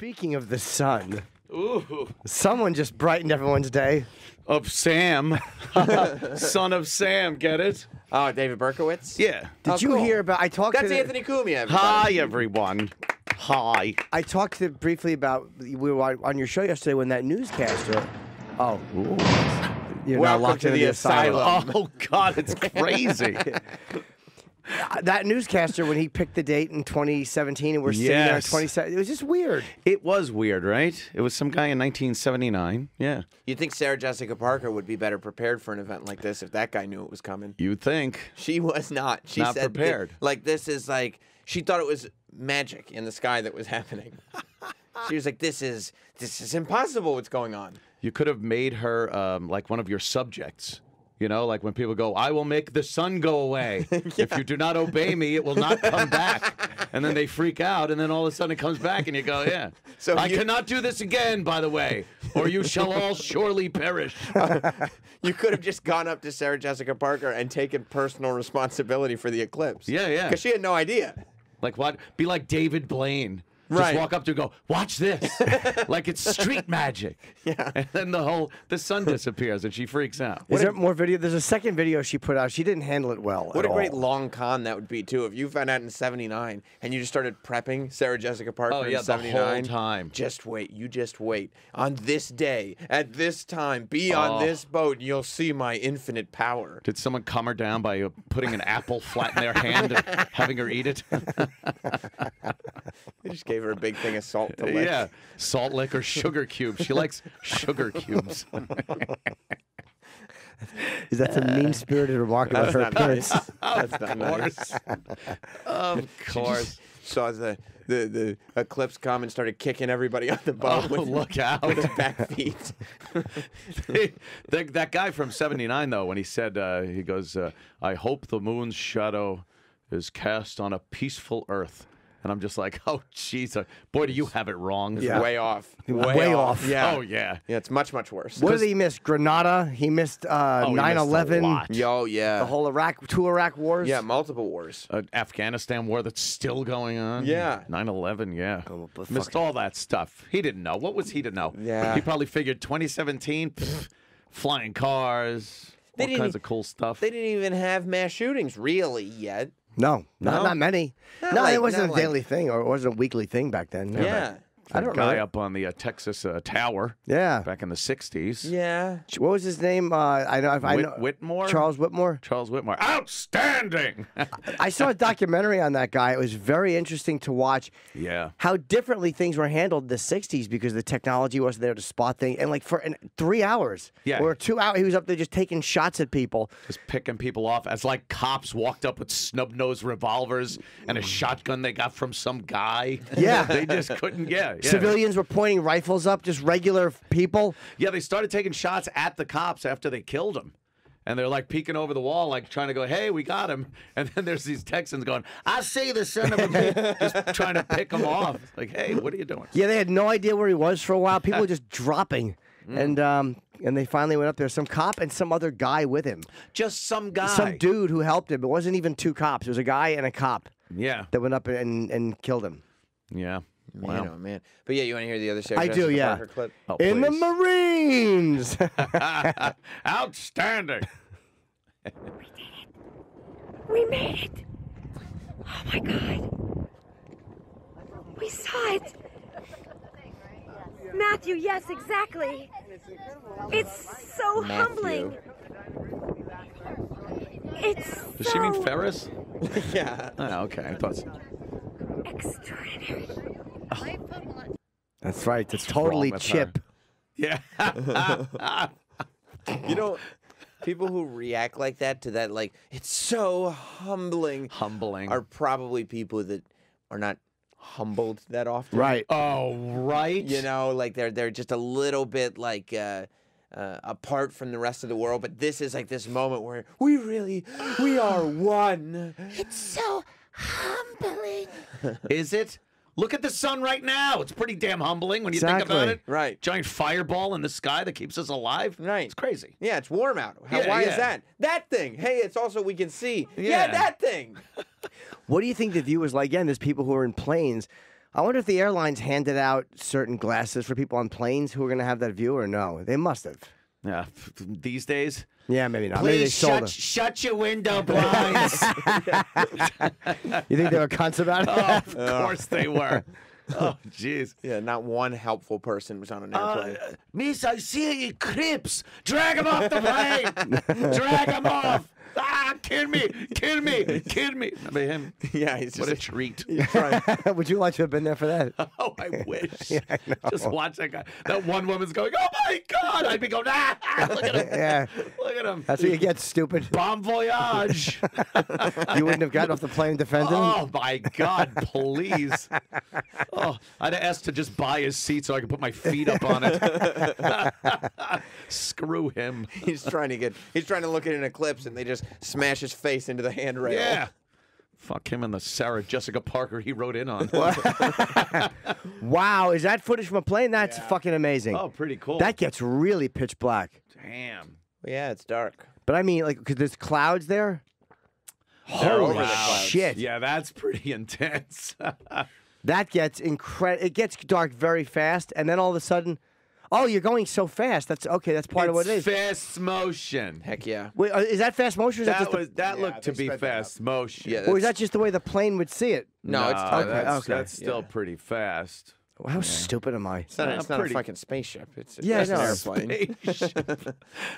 Speaking of the sun, Ooh. someone just brightened everyone's day. Of Sam. Son of Sam, get it? Oh, David Berkowitz? Yeah. Did you cool. hear about? I talked That's to Anthony Cumia, everybody. Hi, everyone. Hi. I talked to briefly about we were on your show yesterday when that newscaster. Oh, you're now Welcome locked to into the the asylum. Oh, God, it's crazy. That newscaster when he picked the date in 2017 and we're sitting there in Yes. 2017. It was just weird. It was weird, right? It was some guy in 1979. Yeah. You'd think Sarah Jessica Parker would be better prepared for an event like this if that guy knew it was coming. You'd think. She was not. She Not said prepared. This is like, she thought it was magic in the sky that was happening. She was like, this is impossible what's going on. You could have made her like one of your subjects. You know, like when people go, I will make the sun go away. If you do not obey me, it will not come back. And then they freak out, and then all of a sudden it comes back, and you go, yeah. So I cannot do this again, by the way, or you shall all surely perish. You could have just gone up to Sarah Jessica Parker and taken personal responsibility for the eclipse. Yeah, yeah. Because she had no idea. Like what? Be like David Blaine. Right. Just walk up to her and go, watch this. Like it's street magic. Yeah. And then the sun disappears and she freaks out. Is there more video? There's a second video she put out. She didn't handle it well. What at a great all. long con that would be, too. If you found out in 79 and you just started prepping Sarah Jessica Parker Oh, yeah, in 79. the whole time. Just wait. You just wait. On this day, at this time, be on this boat, and you'll see my infinite power. Did someone calm her down by putting an apple flat in their hand and having her eat it? They just gave her a big thing of salt to lick. Yeah, salt lick or sugar cubes. She likes sugar cubes. Is that a mean-spirited remark about her appearance? That's not nice. Of course. Saw the eclipse come and started kicking everybody on the boat Oh, with, look out. with the back feet. That guy from 79, though, when he said, he goes, I hope the moon's shadow is cast on a peaceful earth. And I'm just like, oh, jeez. Boy, do you have it wrong. Yeah. Way off. Way off. Yeah. Oh, yeah. Yeah, it's much, much worse. What did he miss? Grenada. He missed He missed a 9/11. lot. Yo, yeah. The whole two Iraq wars. Yeah, multiple wars. Afghanistan war that's still going on. Yeah. 9/11, yeah. Oh, but Missed all that stuff. He didn't know. What was he to know? Yeah. He probably figured 2017, flying cars, all kinds of cool stuff. They didn't even have mass shootings, really, yet. No, not many. No, like- it wasn't not a like- daily thing, or it wasn't a weekly thing back then. No. Yeah. I don't guy know. up on the Texas tower Yeah. back in the 60s. Yeah. What was his name? I know. Whitmore? Charles Whitmore. Charles Whitmore. Outstanding! I saw a documentary on that guy. It was very interesting to watch. Yeah. How differently things were handled in the '60s because the technology wasn't there to spot things, and like for 3 hours, Yeah. or 2 hours, he was up there just taking shots at people. Just picking people off as like cops walked up with snub-nosed revolvers and a shotgun they got from some guy. Yeah. They just couldn't, yeah. Civilians were pointing rifles up, just regular people. Yeah, they started taking shots at the cops after they killed him. And they're like peeking over the wall, like trying to go, hey, we got him. And then there's these Texans going, I see the son of a bitch, just trying to pick him off. Like, hey, what are you doing? Yeah, they had no idea where he was for a while. People were just dropping. And they finally went up there. Some cop and some other guy with him. Just some guy. Some dude who helped him. It wasn't even 2 cops. It was a guy and a cop Yeah. that went up and killed him. Yeah. Man, Wow. oh, man. But yeah, you want to hear the other Sarah I do, Jessica yeah. Parker clip? Oh, In the please. Marines! Outstanding. We made it! Oh my God! We saw it! Matthew, yes, exactly. It's so humbling. It's Does so she mean Ferris? Yeah. Oh, okay. I thought so. extraordinary. That's right. It's wrong totally with Chip. her? Yeah. You know, people who react like that to that, like, it's so humbling, Humbling. are probably people that are not humbled that often. Right. Oh, right. You know, like they're just a little bit like apart from the rest of the world. But this is like this moment where we are one. It's so humbling. Is it? Look at the sun right now. It's pretty damn humbling when you think about Exactly. it. Right. Giant fireball in the sky that keeps us alive. Right. It's crazy. Yeah, it's warm out. Yeah, Why yeah. is that? That thing. Hey, it's also we can see. Yeah. Yeah, that thing. What do you think the view is like? Again, there's people who are in planes. I wonder if the airlines handed out certain glasses for people on planes who were going to have that view or no. They must have. Yeah, these days. Yeah, maybe not. Maybe they Please sold them. shut your window blinds. You think they were cunts about it? Oh, of course they were. Oh, jeez. Yeah, not one helpful person was on an airplane. Miss, I see Eclipse. Drag him off the plane. Drag him off. Ah, kid me. Remember him? Yeah, he's What just a treat. Would you like to have been there for that? Oh, I wish. Yeah, I know. Just watch that guy. That one woman's going, oh, my God. I'd be going, look at him. Yeah. Look at him. That's what you get, stupid. Bon voyage. You wouldn't have gotten off the plane and defended him? Oh, my God, please. Oh, I'd have asked to just buy his seat so I could put my feet up on it. Screw him. he's trying to look at an eclipse, and they just smash his face into the handrail. Yeah. Fuck him and the Sarah Jessica Parker he wrote in on. Wow, is that footage from a plane? That's fucking amazing. Oh, pretty cool. That gets really pitch black. Damn. Yeah, it's dark. But I mean, like, because there's clouds there. They're over Holy the clouds. shit. Yeah, that's pretty intense. That gets It gets dark very fast, and then all of a sudden, oh, you're going so fast. That's okay. That's part of what it is. Fast motion. Heck yeah. Wait, is that fast motion? Or is that just That looked to they be sped that fast motion. Yeah, or is that just the way the plane would see it? No, it's No, time. that's still pretty fast. Well, how stupid am I? It's not a pretty- fucking spaceship. It's Yeah, just an no. airplane.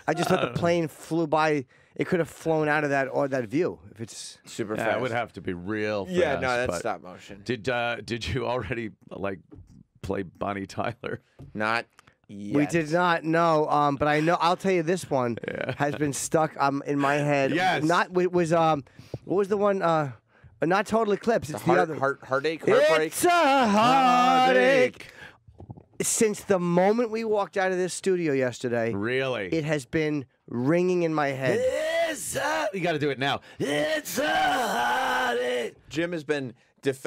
I just thought the plane flew by. It could have flown out of that view if it's. Super Yeah, fast. it would have to be real fast. Yeah, no, that's but stop motion. Did you already like play Bonnie Tyler? Not yet. We did not know, but I know. I'll tell you, this one has been stuck in my head. Yes. Not it was what was the one? Not Total Eclipse. It's the other. Heartache, heartbreak. It's a heartache. Since the moment we walked out of this studio yesterday, Really? it has been ringing in my head. You got to do it now. It's a heartache. Jim has been.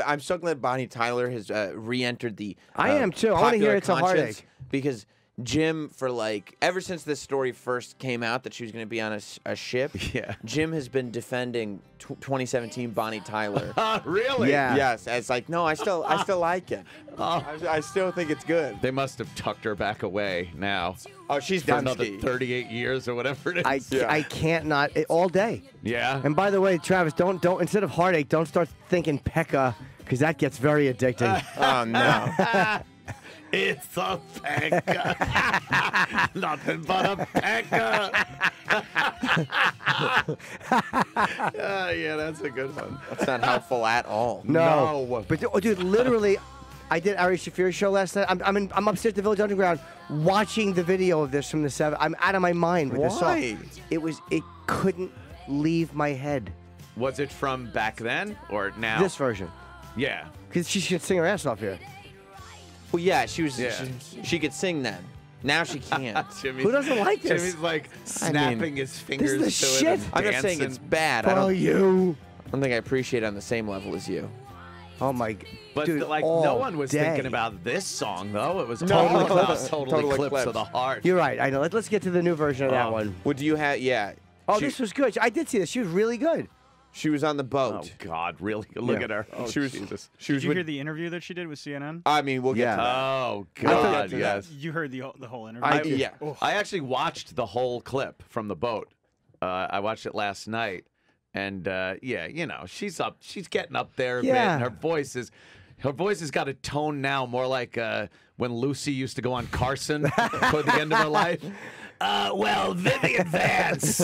I'm so glad Bonnie Tyler has re-entered the. I am too. I wanna hear popular It's a conscience, Heartache. because Jim, for like ever since this story first came out that she was going to be on a ship. Yeah. Jim has been defending 2017 Bonnie Tyler. Really? Yeah. Yes, it's like no, I still like it. I still think it's good. They must have tucked her back away now Oh, she's for done another ski. 38 years or whatever it is. I can't not all day. Yeah. And by the way, Travis, don't instead of heartache, don't start thinking Pekka because that gets very addicting. Oh no. It's a pecker. Nothing but a pecker. Yeah, that's a good one. That's not helpful at all. No. But dude, literally, I did Ari Shafir's show last night. I'm upstairs at the Village Underground watching the video of this from the 7. I'm out of my mind with this song. Why? It couldn't leave my head. Was it from back then or now? This version. Yeah. Because she should sing her ass off here. Well, yeah, she was. Yeah. She could sing then. Now she can't. Jimmy's, Who doesn't like this? Jimmy's like snapping his fingers the to it shit. and I'm not saying it's dancing. bad. I Oh, don't you. think I appreciate it on the same level as you. Oh, my. But dude, like all no one was day. thinking about this song though. It was No. totally about Total Total Eclipse Eclipse. of the Heart. You're right. I know. Let's get to the new version of that one. What do you have? Yeah. Oh, she, this was good. I did see this. She was really good. She was on the Oh boat. God, really? Look Yeah. at her. Oh, She was. Jesus. She was Did you with. hear the interview that she did with CNN? I mean, we'll get Yeah. to that. Oh I thought- God, yes. You heard the whole interview? I did. Yeah. I actually watched the whole clip from the boat. I watched it last night, and yeah, you know, she's getting up there a bit. Yeah. And her voice has got a tone now more like when Lucy used to go on Carson toward the end of her life. Well, Vivian Vance,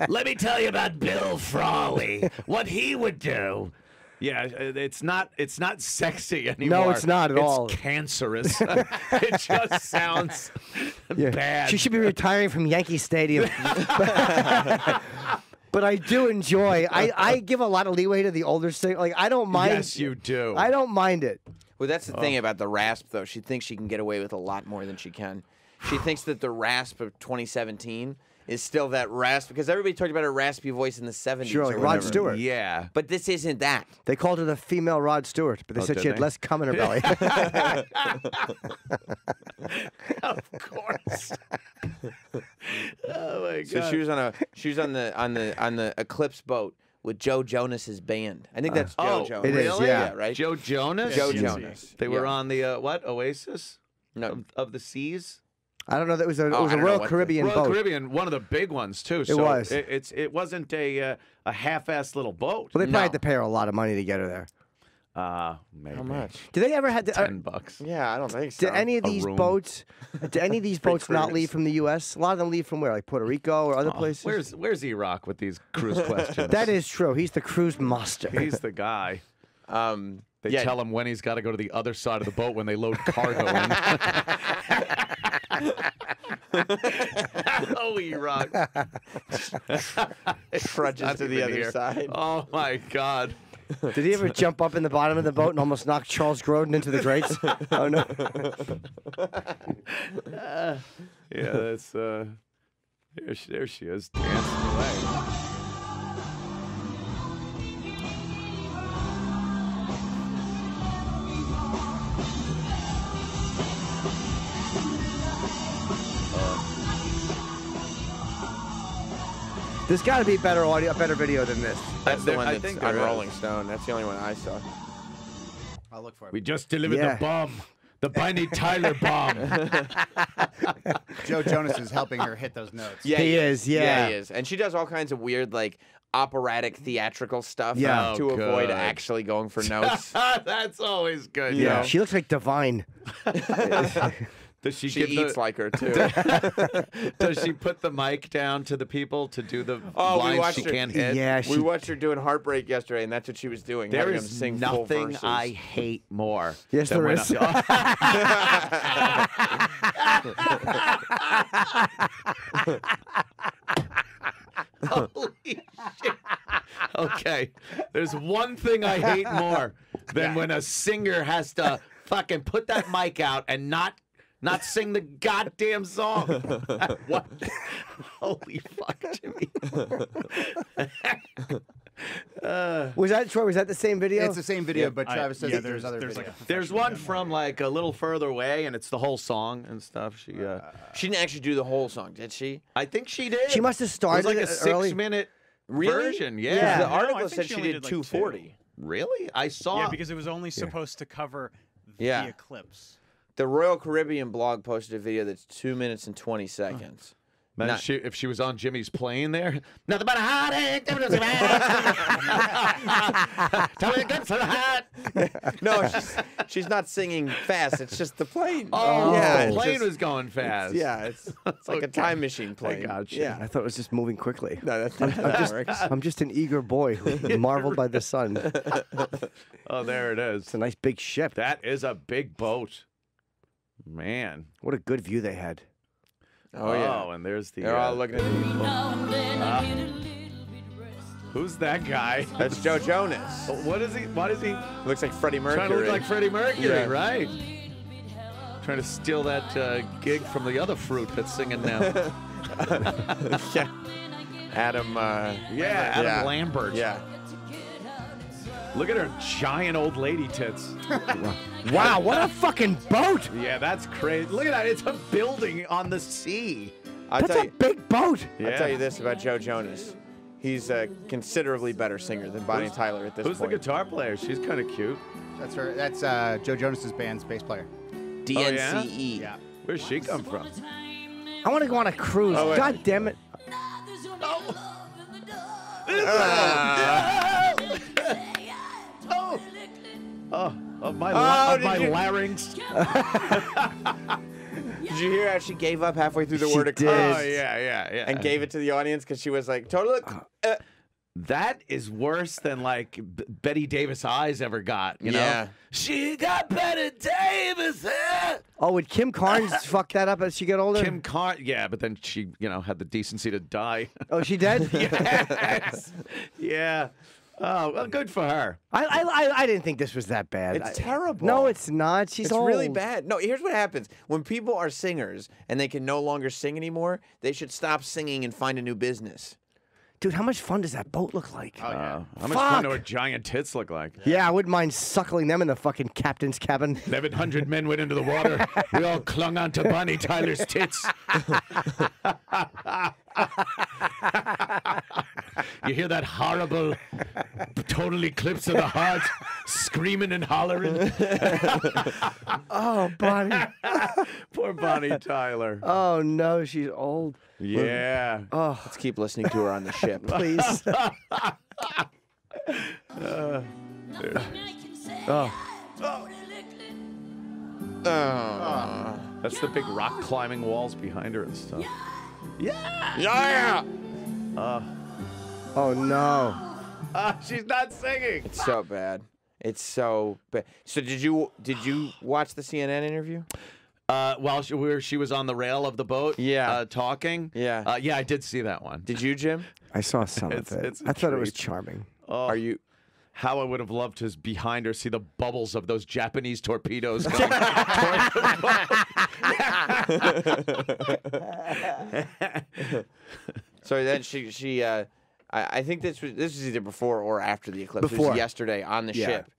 let me tell you about Bill Frawley, what he would do. Yeah, it's not sexy anymore. No, it's not at all. It's cancerous. It just sounds bad. She should be retiring from Yankee Stadium. But I do enjoy. I give a lot of leeway to the older singer. Like I don't mind. Yes, you do. I don't mind it. Well, that's the thing about the rasp, though. She thinks she can get away with a lot more than she can. She thinks that the rasp of 2017 is still that rasp because everybody talked about her raspy voice in the 70s. Sure, like or Rod whatever. Stewart. Yeah. But this isn't that. They called her the female Rod Stewart, but they Oh, said did she had they? less cum in her belly. Of course. Oh my god. So she was on the Eclipse boat with Joe Jonas's band. I think that's Joe Jonas. it is, really? yeah. Right? Joe Jonas? Joe CNC. Jonas. They were on the, what, Oasis? No. Of the Seas? I don't know. That was a, it Oh, was I a don't know Royal what Caribbean Royal boat. Caribbean, one of the big ones, too. So was. It wasn't a half-assed little boat. Well, they probably No. had to pay her a lot of money to get her there. Maybe. How much? Did they ever had? $10. Yeah, I don't think so. Did any of A these room. boats? Did any of these boats not cruise. leave from the U.S.? A lot of them leave from where, like Puerto Rico or other places. Where's E-Rock with these cruise questions? That is true. He's the cruise master. He's the guy. They yeah. tell him when he's got to go to the other side of the boat when they load cargo in. Oh, E-Rock. Trudges Not to the even other here. side. Oh, my God. Did he ever jump up in the bottom of the boat and almost knock Charles Grodin into the grates? Oh no! Yeah, that's there she is dancing away. There's got to be better audio, a better video than this. That's the one I that's think on there is. Rolling Stone. That's the only one I saw. I'll look for it. We just delivered Yeah. the bomb. The Bonnie Tyler bomb. Joe Jonas is helping her hit those notes. Yeah, He is, yeah. he is. And she does all kinds of weird, like, operatic theatrical stuff Yeah. to Oh, avoid good. actually going for notes. That's always good. Yeah. Yeah, she looks like Divine. Does she, She give eats the, like her, too. Does she put the mic down to the people to do the Oh, we lines watched she her- can't hit? Yeah, We she. watched her doing Heartbreak yesterday, and that's what she was doing. There having them is sing full nothing verses. I hate more. Yes, than there when is. Holy shit. Okay. There's one thing I hate more than when a singer has to fucking put that mic out and not sing the goddamn song. What? Holy fuck, Jimmy. Was that Troy? Was that the same video? It's the same video, but Travis says yeah, that there's other There's videos. one from like a little further away, and it's the whole song and stuff. She She didn't actually do the whole song, did she? I think she did. She must have It was started like a it early. 6-minute Really? version. Yeah. Yeah. The No, I article think said she she only did did, like, 240. Really? I saw. Yeah, because it was only supposed to cover Yeah. the Eclipse. The Royal Caribbean blog posted a video that's 2 minutes and 20 seconds. Man, Not- if she was on Jimmy's plane there, nothing but a heartache. Tell me good for the heart. No, she's not singing fast. It's just the plane. Oh, yeah, the it's plane just- was going fast. it's like a time machine plane. gotcha. Yeah. I thought it was just moving quickly. No, that's not how that works. I'm just an eager boy who marveled by the sun. Oh, there it is. It's a nice big ship. That is a big boat. Man. What a good view they had. Oh, yeah. Oh, and there's the. They're all looking at Who's that guy? That's Joe Jonas. What is he? What is he? Looks like Freddie Mercury. Trying to look like Freddie Mercury, Yeah. right? Trying to steal that gig from the other fruit that's singing now. Yeah. Adam. Yeah, Adam yeah. Lambert. Yeah. Look at her giant old lady tits. Wow, what a fucking boat! Yeah, that's crazy. Look at that. It's a building on the sea. I'll That's tell a you. big boat. Yeah. I'll tell you this about Joe Jonas. He's a considerably better singer than Bonnie Tyler at this Who's point. the guitar player? She's kind of cute. That's her. That's Joe Jonas's band's bass player. DNCE. Yeah. Where's she come from? I want to go on a cruise. Oh, wait. God damn it. Of my, Oh, of my did you- larynx. Did you hear how she gave up halfway through the She word did. Eclipse Oh, yeah. and gave it to the audience because she was like, totally. That is worse than like Betty Davis eyes ever got. You know? Yeah. She got Betty Davis. Oh, would Kim Carnes fuck that up as she got older? Kim Carnes. Yeah, but then she, had the decency to die. Oh, she dead? Yes. Yeah. Oh, well, good for her. I didn't think this was that bad. It's terrible. No, it's not. She's It's old. really bad. No, here's what happens. When people are singers and they can no longer sing anymore, they should stop singing and find a new business. Dude, how much fun does that boat look like? Oh, yeah. How much fun do Fuck. her giant tits look like? Yeah, I wouldn't mind suckling them in the fucking captain's cabin. 1,100 men went into the water. We all clung on to Bonnie Tyler's tits. You hear that horrible, total eclipse of the heart, screaming and hollering. Oh, Bonnie. Poor Bonnie Tyler. Oh, no, she's old. Yeah. Oh, Let's keep listening to her on the ship. please. Oh. That's the big rock climbing walls behind her and stuff. Yeah. Oh, no. She's not singing. It's so bad. It's so bad. So did you watch the CNN interview? While she was on the rail of the boat, Yeah. talking. Yeah. Yeah, I did see that one. Did you, Jim? I saw some of it. it's a I thought it was treat. charming. Are you? How I would have loved to behind her see the bubbles of those Japanese torpedoes going toward the boat. So then I think this was either before or after the eclipse. It Before. was yesterday on the Yeah. ship.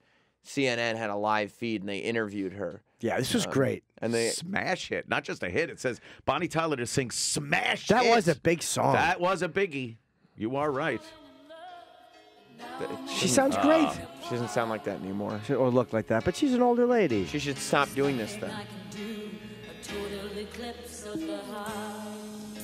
CNN had a live feed and they interviewed her. Yeah, this was great. And they Smash hit, not just a hit. It says Bonnie Tyler to sing smash That hit. was a big song. That was a biggie. You are right. She sounds great. She doesn't sound like that anymore. Or look like that, but she's an older lady. She should stop doing this then.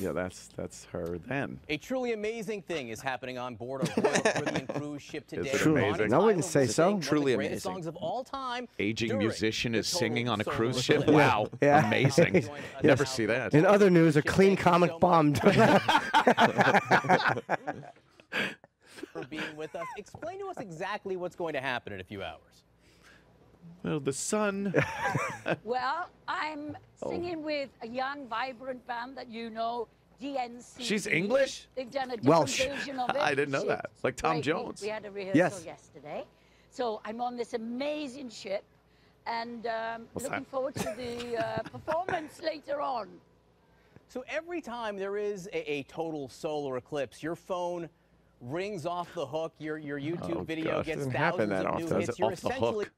Yeah, that's her then. A truly amazing thing is happening on board a Royal Caribbean cruise ship today. it Truly. amazing? I wouldn't say so. One of the Truly greatest amazing. songs of all time. Aging during musician the is total singing on a solar cruise ship. eclipse. Wow, Yeah. amazing. Yes. Never see that. In other news, a clean comic bombed. For being with us. Explain to us exactly what's going to happen in a few hours. Well, the sun. Well, I'm singing with a young, vibrant band that you know, DNC. She's English? They've done a different Welsh. version of it. I didn't know that. Like Tom Great. Jones. We had a rehearsal Yes. yesterday. So I'm on this amazing ship and looking that? forward to the performance later on. So every time there is a total solar eclipse, your phone rings off the hook. Your YouTube Oh, video gosh, gets doesn't happen thousands that of often. new Does hits. it You're off the essentially hook.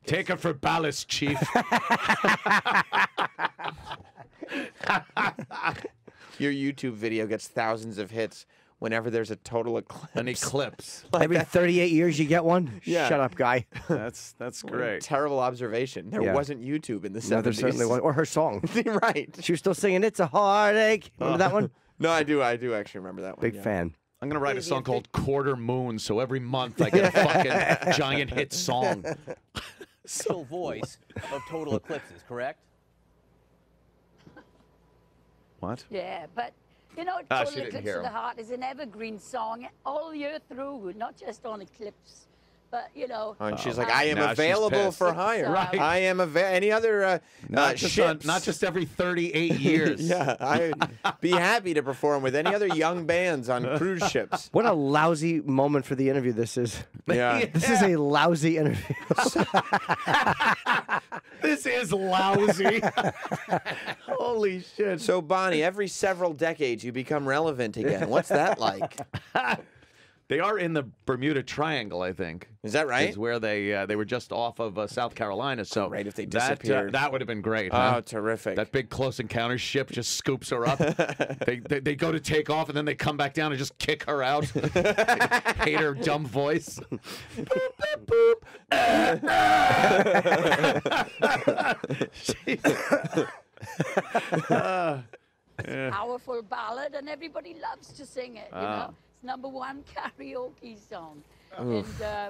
Take her for ballast, Chief. Your YouTube video gets thousands of hits whenever there's a total eclipse. An eclipse. Every 38 years you get one? Yeah. Shut up, guy. That's great. Terrible observation. There Yeah. wasn't YouTube in the 70s. No, there certainly was. Or her song. Right. She was still singing It's a Heartache. Remember that one? No, I do actually remember that one. Big yeah. fan. I'm gonna write a song called Quarter Moon, so every month I get a fucking giant hit song. official voice of total eclipses, correct? What? Yeah, but you know, She Total didn't Eclipse hear of the him. Heart is an evergreen song all year through, not just on Eclipse. But you know, And she's like, I am Now she's available pissed. for hire. Right. I am any other Not ships. just every 38 years. Yeah, I'd be happy to perform with any other young bands on cruise ships. What a lousy moment for the interview this is. Yeah. This is a lousy interview. This is lousy. Holy shit. So, Bonnie, every several decades you become relevant again. What's that like? They are in the Bermuda Triangle, I think. Is that right? Is where they were just off of South Carolina. So Great if they that, disappeared. that would have been great. Oh, huh? terrific. That big Close Encounters ship just scoops her up. they go to take off, and then they come back down and just kick her out. Hate her dumb voice. Boop, boop, boop. powerful ballad, and everybody loves to sing it. You know, it's #1 karaoke song. And yeah,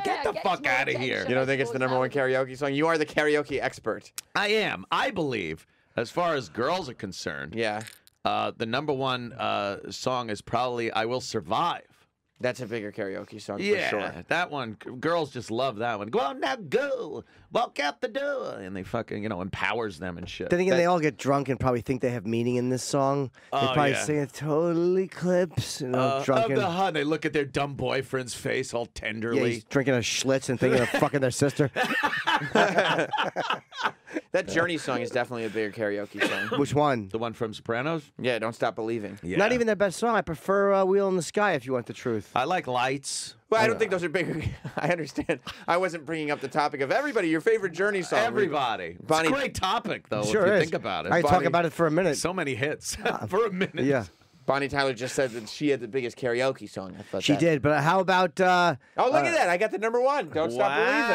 Get the gets fuck more outta here. attention, You don't I think it's the suppose, #1 nowadays. karaoke song? You are the karaoke expert. I am. I believe, as far as girls are concerned, Yeah. the #1 song is probably "I Will Survive." That's a bigger karaoke song Yeah, for sure. that one. Girls just love that one. Go on now, go. Walk out the door. And they fucking, empowers them and shit. Then again, they all get drunk and probably think they have meaning in this song. They Oh, probably yeah. sing a Total Eclipse, drunken. Of the Hun. They look at their dumb boyfriend's face all Yeah, tenderly. he's drinking a Schlitz and thinking of fucking their sister. That Journey song is definitely a bigger karaoke song. Which one? The one from Sopranos? Yeah, Don't Stop Believing. Yeah. Not even their best song. I prefer Wheel in the Sky, if you want the truth. I like Lights. Well, I don't think those are bigger. I understand. I wasn't bringing up the topic of everybody, your favorite Journey song. Everybody. Bonnie- It's a great topic, though, Sure if you is. think about it. I talk Bonnie- about it for a minute. So many hits for a minute. Yeah. Bonnie Tyler just said that she had the biggest karaoke song. I thought She did, but how about... Oh, look at that. I got the #1. Don't stop believing.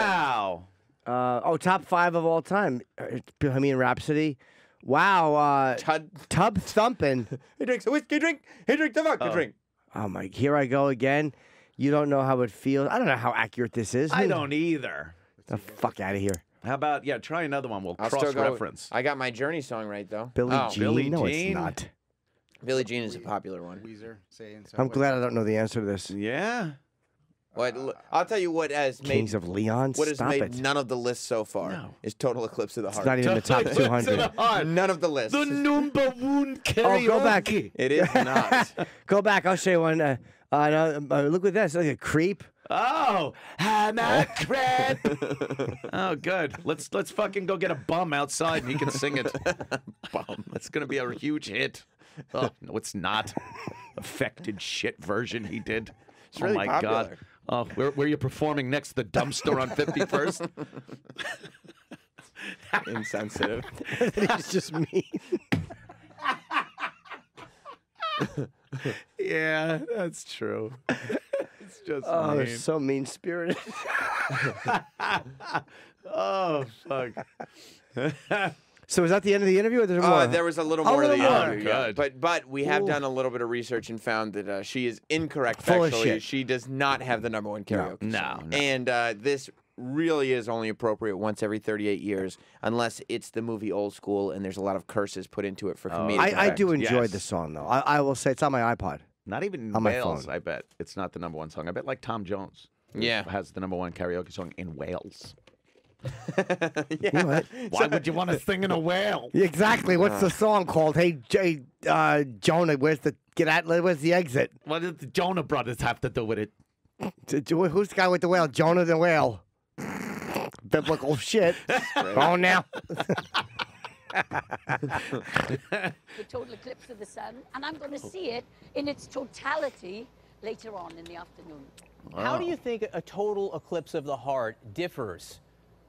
Wow. top 5 of all time. Bohemian Rhapsody. Wow. Tub Thumping. He drinks a whiskey drink. He drinks a vodka drink. Oh, my. Here I go again. You don't know how it feels. I don't know how accurate this is. I don't either. The fuck out of here. How about, try another one. We'll I'll still go- cross-reference. I got my Journey song right, though. Billie Jean? Billie No, Jean? it's not. Billie Jean is a popular one. Weezer saying so. I'm glad I don't know the answer to this. Yeah. I'll tell you what has made Kings of Leon? what has Stop made it. none of the lists so far is Total Eclipse of the It's Heart. not even in the top 200. None of the lists. The number one karaoke. Oh, go back. It is not. Go back. I'll show you one. Look at this. Look at Creep. Oh, I'm a crap. Oh, good. Let's fucking go get a bum outside and he can sing it. Bum. That's gonna be a huge hit. Oh no, it's not. Affected shit version he did. It's really oh my popular. god. Oh, where are you performing next? The dumpster on 51st? Insensitive. It's just me. Yeah, that's true. It's just Oh, mean. they're so mean spirited. Oh, fuck. So is that the end of the interview, or there's more? There was a little Oh, more a of the little more. interview, yeah. Good. But we have Ooh. done a little bit of research and found that she is incorrect Full of factually. shit. She does not have the #1 karaoke No, song. no. And this really is only appropriate once every 38 years, unless it's the movie Old School and there's a lot of curses put into it for comedic I effect. do enjoy Yes. the song, though. I will say it's on my iPod. Not even in On my Wales, phone. I bet. It's not the #1 song. I bet like Tom Jones. Yeah. Has the #1 karaoke song in Wales. You know what? Why would you want to sing in a whale? Yeah, exactly. What's the song called? Hey, Jonah, where's the exit? What did the Jonah Brothers have to do with it? Who's the guy with the whale? Jonah the whale. Biblical shit. Go on now. The total eclipse of the sun, and I'm going to see it in its totality later on in the afternoon. How do you think a total eclipse of the heart differs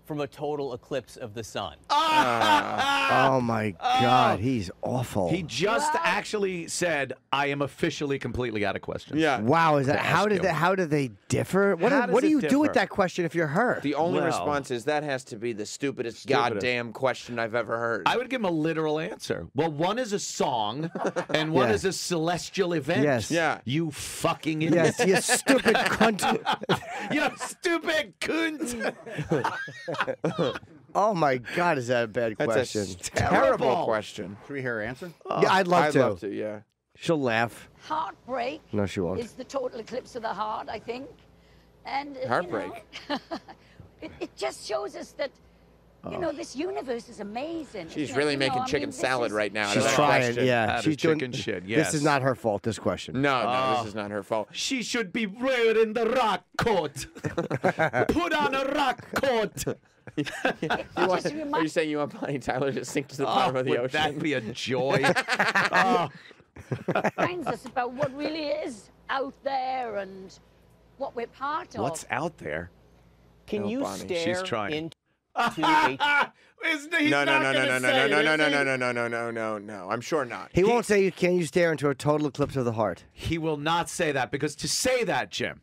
from a total eclipse of the sun? Oh my God, he's awful. He just actually said, "I am officially completely out of questions." Yeah. Wow, is that how ask you. do they differ? What How do does you it do with differ? that question if you're her? The only Well- response is that has to be the stupidest goddamn question I've ever heard. I would give him a literal answer. Well, one is a song, and one Yeah. is a celestial event. Yes. Yeah. You fucking idiot. Yes, you stupid cunt. You stupid cunt. Oh my God, is that a bad That's question? a terrible Terrible. question. Should we hear her answer? Yeah, I'd love I'd to. love to, yeah. She'll laugh. Heartbreak No, she won't. is the total eclipse of the heart, I think. And Heartbreak. It just shows us that this universe is amazing. She's isn't it? really You know, making I chicken mean, this salad is- right now. out She's of that trying. question. Yeah, Out of she's doing. chicken shit, This yes. is not her fault. This question. No, this is not her fault. She should be wearing the rock coat. Put on a rock coat. Are you saying you want Bonnie Tyler to sink to the bottom of the would ocean? that be a joy? Oh, reminds us about what really is out there and what we're part of. what's out there? Can Oh, you Bonnie. stare She's trying. into a He's No. not gonna say it, is he? I'm sure not. He won't say, "Can you stare into a total eclipse of the heart?" He will not say that because to say that, Jim,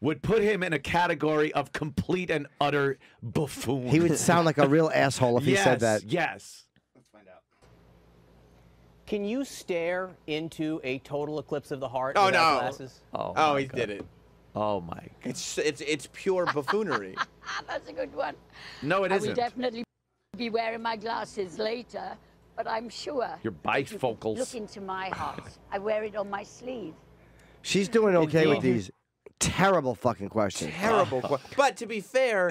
would put him in a category of complete and utter buffoon. He would sound like a real asshole if he said that. Yes. Can you stare into a total eclipse of the heart Oh, without no. glasses? Oh, my he God. did it. Oh my God. It's pure buffoonery. That's a good one. No, it I will isn't. definitely be wearing my glasses later, but I'm sure. Your if you could bifocals. Look into my heart. I wear it on my sleeve. She's doing okay with Indeed. these terrible fucking questions. Terrible. But to be fair,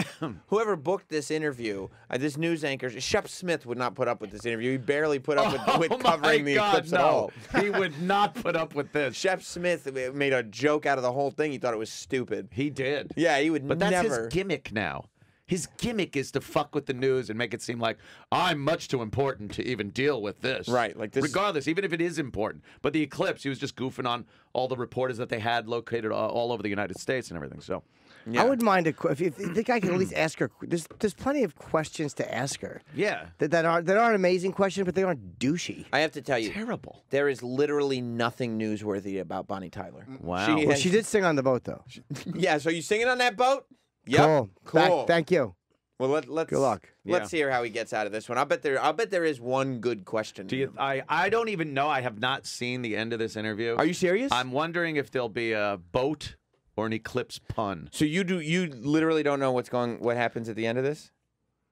whoever booked this interview, this news anchor, Shep Smith would not put up with this interview. He barely put up with Oh covering my the God, eclipse no. at all. He would not put up with this. Shep Smith made a joke out of the whole thing. He thought it was stupid. He did. Yeah, he would But that's never. his gimmick now. His gimmick is to fuck with the news and make it seem like I'm much too important to even deal with this. Right, like this- Regardless, even if it is important. But the eclipse, he was just goofing on all the reporters that they had located all over the United States and everything. So, Yeah. I wouldn't mind if the guy can at least ask her. There's plenty of questions to ask her. Yeah. That aren't amazing questions, but they aren't douchey. I have to tell you, Terrible. there is literally nothing newsworthy about Bonnie Tyler. Wow. Well, she did sing on the boat though. Yeah, so you singing on that boat? Yep. Cool. Thank you. Well, let's Good luck. Let's hear how he gets out of this one. I'll bet there is one good question. I don't even know. I have not seen the end of this interview. Are you serious? I'm wondering if there'll be a boat or an eclipse pun. So you literally don't know what happens at the end of this?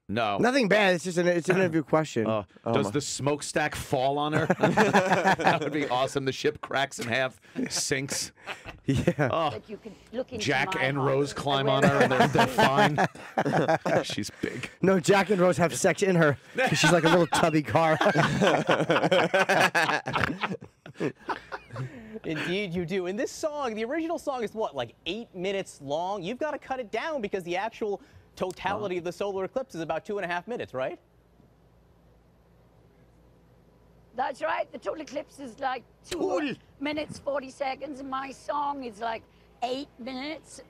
No. Nothing bad. It's just it's an interview question. Does the smokestack fall on her? That would be awesome. The ship cracks in half, sinks. Yeah. Oh. That you can look into Jack my and heart. Rose climb on her and they're fine. She's big. No, Jack and Rose have sex in her 'cause she's like a little tubby car. Indeed, you do. And this song, the original song is what, like 8 minutes long? You've got to cut it down because the actual totality of the solar eclipse is about 2.5 minutes, right? That's right. The total eclipse is like 2 minutes 40 seconds, and my song is like 8 minutes,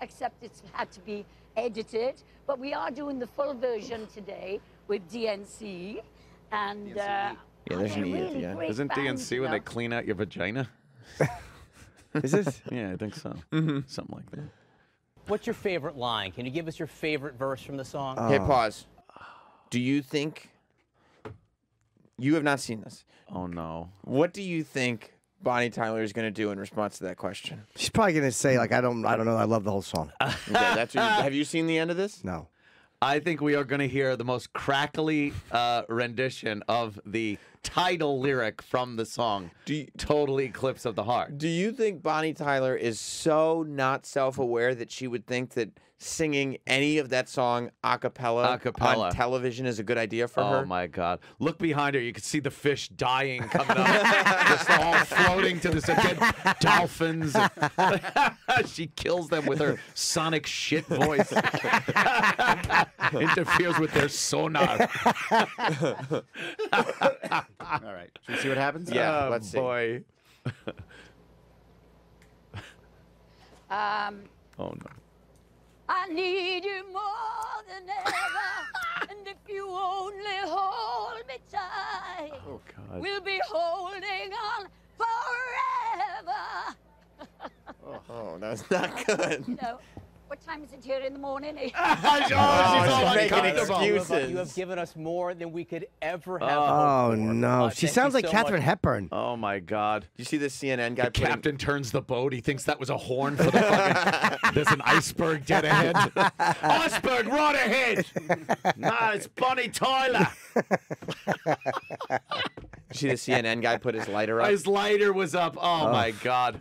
except it's had to be edited. But we are doing the full version today with DNC, and Yeah, there's an E at the end. Isn't DNC when they clean out your vagina? Is this? Yeah, I think so. Something like that. What's your favorite line? Can you give us your favorite verse from the song? Hey, pause. Do you think you have not seen this? Oh no. What do you think Bonnie Tyler is going to do in response to that question? She's probably gonna say like, I don't know. I love the whole song. Okay, that's what have you seen the end of this? No. I think we are going to hear the most crackly rendition of the title lyric from the song, Total Eclipse of the Heart. Do you think Bonnie Tyler is so not self-aware that she would think that singing any of that song a cappella on television is a good idea for her? Oh, my God. Look behind her. You can see the fish dying coming up. Just all floating to the dead dolphins. She kills them with her sonic shit voice. Interferes with their sonar. All right. Should we see what happens? Yeah, Oh, let's see. Boy. Um, Oh, no. I need you more than ever, and if you only hold me tight, Oh, God. we'll be holding on forever. Oh, that's not good. No. What time is it here in the morning? she's all making excuses. You have given us more than we could ever have. Oh hoped for. no. She Thank sounds you like so Katharine much. Hepburn. Oh, my God. You see this CNN guy The captain turns the boat. He thinks that was a horn for the fucking... There's an iceberg dead ahead. Iceberg right ahead. Nah, it's Bonnie Tyler. You see the CNN guy put his lighter up? His lighter was up. Oh, my God.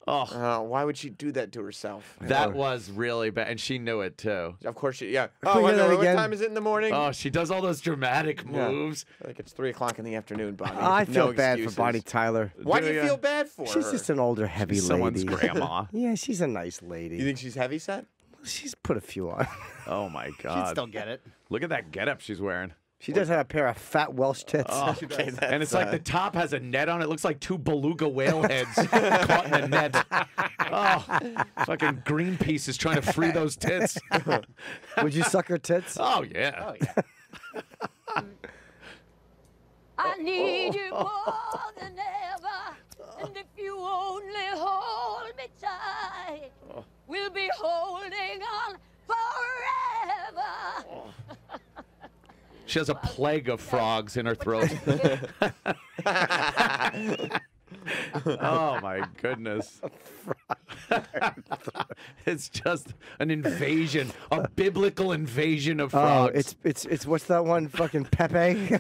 Oh, Why would she do that to herself? that was really bad. And she knew it, too. Of course she, yeah. we Oh, hear that what again? time is it in the morning? Oh, she does all those dramatic moves. I think it's 3 o'clock in the afternoon, Bonnie. I feel No bad excuses. for Bonnie Tyler. Why do Do you ya? feel bad for She's her? just an older, heavy lady. Someone's grandma. Yeah, she's a nice lady. You think she's heavy set? She's put a few on. Oh, my She'd God. still get it. Look at that getup she's wearing. She does have a pair of fat Welsh tits. Oh, Okay, and it's like the top has a net on it. It looks like 2 beluga whale heads caught in a net. Oh, fucking Greenpeace is trying to free those tits. Would you suck her tits? Oh, yeah. I need you more than ever, and if you only hold me tight, we'll be holding on forever. She has a plague of frogs in her throat. Oh, my goodness. It's just an invasion, a biblical invasion of Oh, frogs. it's what's that one? Fucking Pepe.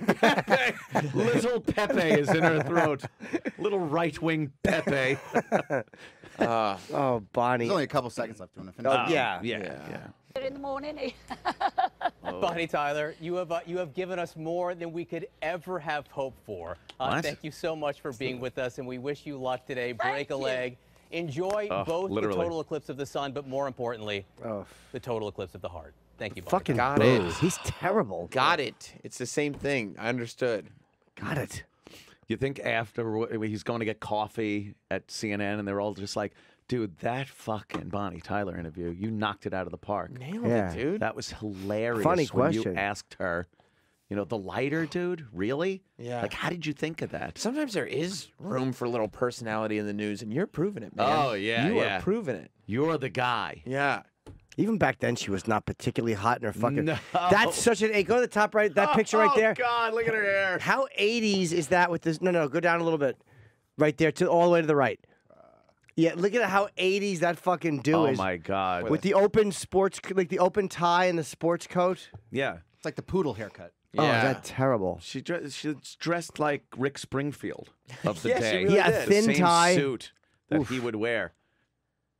Little Pepe is in her throat. Little right-wing Pepe. Oh, Bonnie. There's only a couple seconds left. Do you want to finish? Oh, yeah. Yeah. In the morning. Bonnie Tyler, you have given us more than we could ever have hoped for. What? Thank you so much for being with us, and we wish you luck today. Break a you. leg. Enjoy both literally. the total eclipse of the sun, but more importantly, Oh, the total eclipse of the heart. Thank you, Bonnie. fucking Got boo. it. He's terrible. Got it. It's the same thing. I understood. Got it. You think after he's going to get coffee at CNN and they're all just like, Dude, that fucking Bonnie Tyler interview, you knocked it out of the park. Nailed Yeah. it, dude. That was hilarious. Funny when question. you asked her, you know, the lighter, dude. Really? Yeah. Like, how did you think of that? Sometimes there is room for a little personality in the news, and you're proving it, man. Oh, yeah, You yeah. are proving it. You're the guy. Yeah. Even back then, she was not particularly hot in her fucking. No. That's such an. Hey, go to the top right. That picture right there. Oh God, look at her hair. How 80s is that with this? No, go down a little bit. Right there, to all the way to the right. Yeah, look at how 80s that fucking do Oh is. my God. With the open sports, like the open tie and the sports coat. Yeah. It's like the poodle haircut. Oh, Yeah. that's terrible. She's dressed like Rick Springfield of the Yeah, she day. really Yeah, did. The thin same tie. suit that he would wear.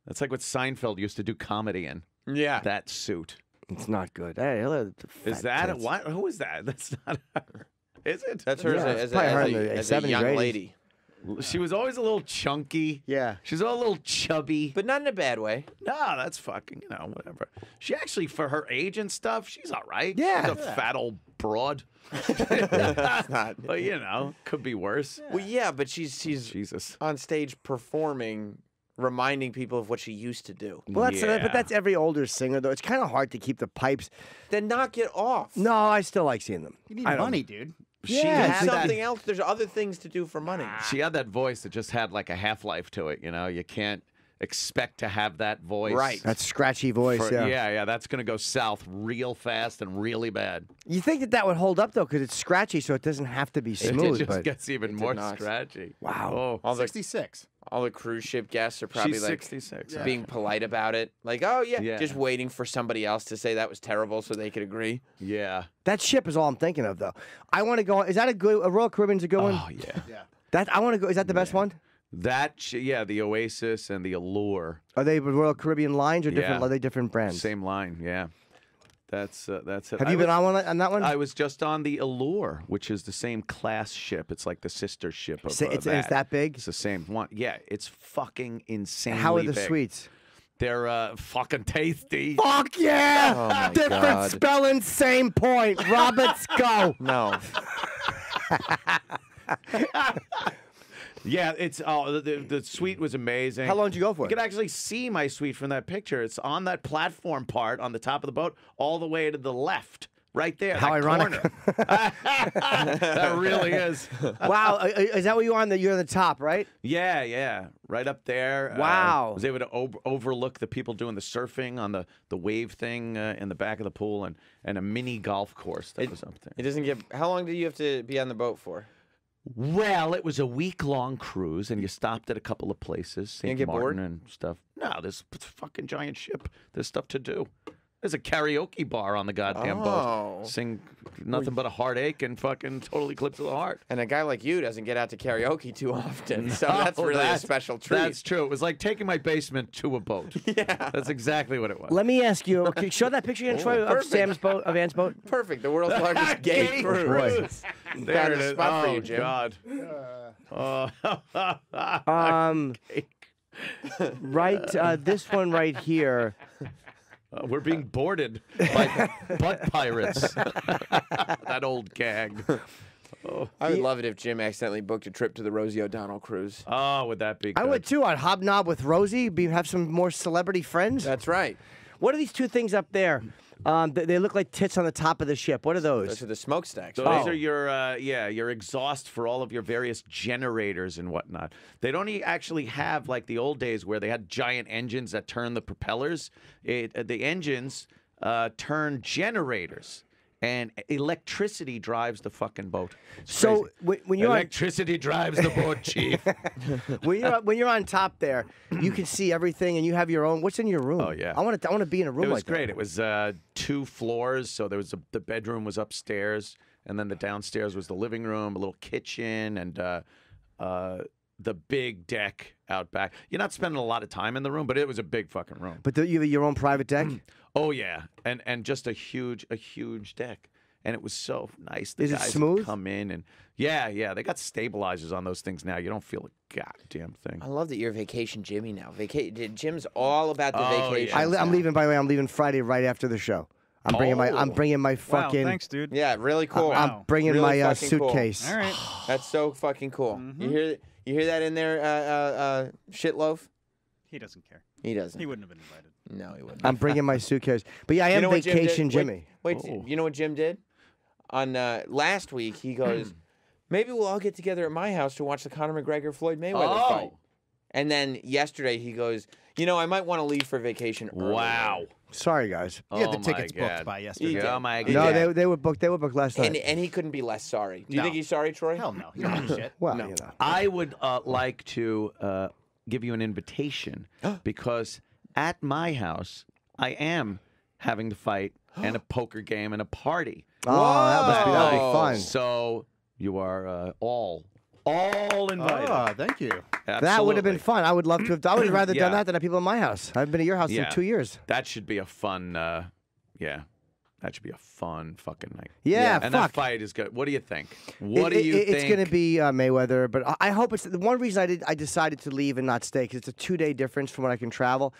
That's like what Seinfeld used to do comedy in. Yeah. That suit. It's not good. Hey, look at the Is fat that tits. what? Who is that? That's not her. Is it? That's her Yeah, as it's probably her in a the as a 70s or young 80s. lady. She was always a little chunky. Yeah. She's a little chubby. But not in a bad way. No, that's fucking, you know, whatever. She actually, for her age and stuff, she's all right. Yeah. She's a fat old broad. not. But, you know, could be worse. Well, yeah, but she's Jesus. on stage performing, reminding people of what she used to do. Well, that's Yeah. but that's every older singer though. It's kind of hard to keep the pipes. Then knock it off. No, I still like seeing them. You need I don't- money, dude. She Yeah, had Something that, else. There's other things to do for money. she had that voice that just had like a half-life to it, you know? You can't expect to have that voice. Right. That scratchy voice. For- yeah. yeah, that's going to go south real fast and really bad. You think that would hold up though, because it's scratchy, so it doesn't have to be smooth. It just but gets even more not. scratchy. Wow. Oh, 66. All the cruise ship guests are probably she's like 66. being polite about it. Like, oh, yeah, Yeah. just waiting for somebody else to say that was terrible so they could agree. Yeah. that ship is all I'm thinking of though. I want to go. Is that a Royal Caribbean's a good one? Oh, yeah. Yeah. That I want to go. Is that the best one? Yeah, the Oasis and the Allure. Are they Royal Caribbean lines or different? Yeah. Are they different brands? Same line, yeah. That's it. Have you been on that one? I was just on the Allure, which is the same class ship. It's like the sister ship of It's that big? It's the same one. Yeah, it's fucking insanely How are the big. sweets? They're fucking tasty. Fuck yeah! Oh, my Different God. spelling, same point. Roberts, go. No. Yeah, it's the suite was amazing. How long did you go for You it? could actually see my suite from that picture. It's on that platform part on the top of the boat, all the way to the left, right there. How that ironic. corner. That really is. Wow, is that what you are on? You're on the top, right? Yeah, right up there. Wow. Was able to overlook the people doing the surfing on the wave thing in the back of the pool and a mini golf course that was up there. It doesn't get. How long do you have to be on the boat for? Well, it was a week-long cruise, and you stopped at a couple of places, St. get Martin bored? and stuff. No, it's a fucking giant ship. There's stuff to do. There's a karaoke bar on the goddamn Oh. boat. Sing nothing but a heartache and fucking Total Eclipse of the Heart. And a guy like you doesn't get out to karaoke too often, so that's No, really a that's- special treat. That's true. It was like taking my basement to a boat. Yeah. That's exactly what it was. Let me ask you. Okay, show that picture again, Troy, of perfect. Sam's boat, of Ann's boat. Perfect. The world's largest gay cruise. cruise. Found There a it is. spot for Oh, you, Jim. God. Right, this one right here. We're being boarded by butt pirates. That old gag. I would love it if Jim accidentally booked a trip to the Rosie O'Donnell cruise. Oh, would that be good? I would too. I'd hobnob with Rosie. Have some more celebrity friends. That's right. What are these two things up there? They look like tits on the top of the ship. What are those? Those are the smokestacks. Those right? are your exhaust for all of your various generators and whatnot. They don't actually have like the old days where they had giant engines that turn the propellers. The engines turn generators, and electricity drives the fucking boat. It's So crazy. when you're on, Electricity drives the boat, Chief. when you're on top there, you can see everything, and you have your own. What's in your room? Oh, yeah. I want to be in a room It was like great. that. It was 2 floors, so there was the bedroom was upstairs, and then the downstairs was the living room, a little kitchen, and the big deck out back. You're not spending a lot of time in the room, but it was a big fucking room. But you have your own private deck. Oh yeah, and just a huge deck, and it was so nice. The Is it guys would smooth? come in and yeah, they got stabilizers on those things now. You don't feel a goddamn thing. I love that you're Vacation Jimmy now. Jim's all about the Oh, vacation. yeah. I'm leaving. By the way, I'm leaving Friday right after the show. I'm bringing my Wow, fucking. thanks, dude. Yeah, really cool. Wow. I'm bringing Really my fucking cool. suitcase. All right. That's so fucking cool. You hear that in there, Shitloaf? He doesn't care. He doesn't. He wouldn't have been invited. No, he wouldn't. I'm bringing my suitcase. But yeah, I am know what Jim did? vacation Jimmy. Wait, you know what Jim did? On last week, he goes, maybe we'll all get together at my house to watch the Conor McGregor-Floyd Mayweather fight. And then yesterday he goes, I might want to leave for vacation early. Wow. Sorry, guys. You had the tickets booked by He yesterday. did. Oh my God. No, they were booked. They were booked last night. And he couldn't be less sorry. Do you No. think he's sorry, Troy? Hell no. You don't know shit. well, No. you know. I would like to give you an invitation because at my house, I am having to fight and a poker game and a party. Oh, that'd be Whoa. fun. So you are all invited. Oh, thank you. That would have been fun. I would love to have. I would have rather done Yeah. that than have people in my house. I've been at your house Yeah. for 2 years. That should be a fun, that should be a fun fucking night. Yeah, And fuck. that fight is good. What do you think? What do you think? It's going to be Mayweather, but I hope it's the one reason I decided to leave and not stay because it's a 2-day difference from when I can travel,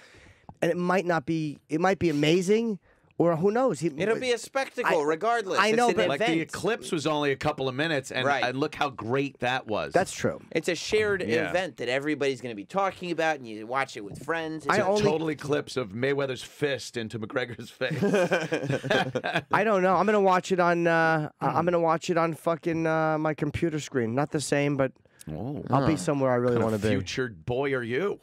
and it might not be. It might be amazing, or who knows? It'll be a spectacle, regardless. I know, it's an but- Like the event. Eclipse was only a couple of minutes, and, Right. and look how great that was. That's true. It's a shared Yeah. event that everybody's going to be talking about, and you watch it with friends. I It's a- only- total eclipse of Mayweather's fist into McGregor's face. I don't know. I'm gonna watch it on. I'm gonna watch it on fucking my computer screen. Not the same, but I'll be somewhere I really What want a to be. future boy are you?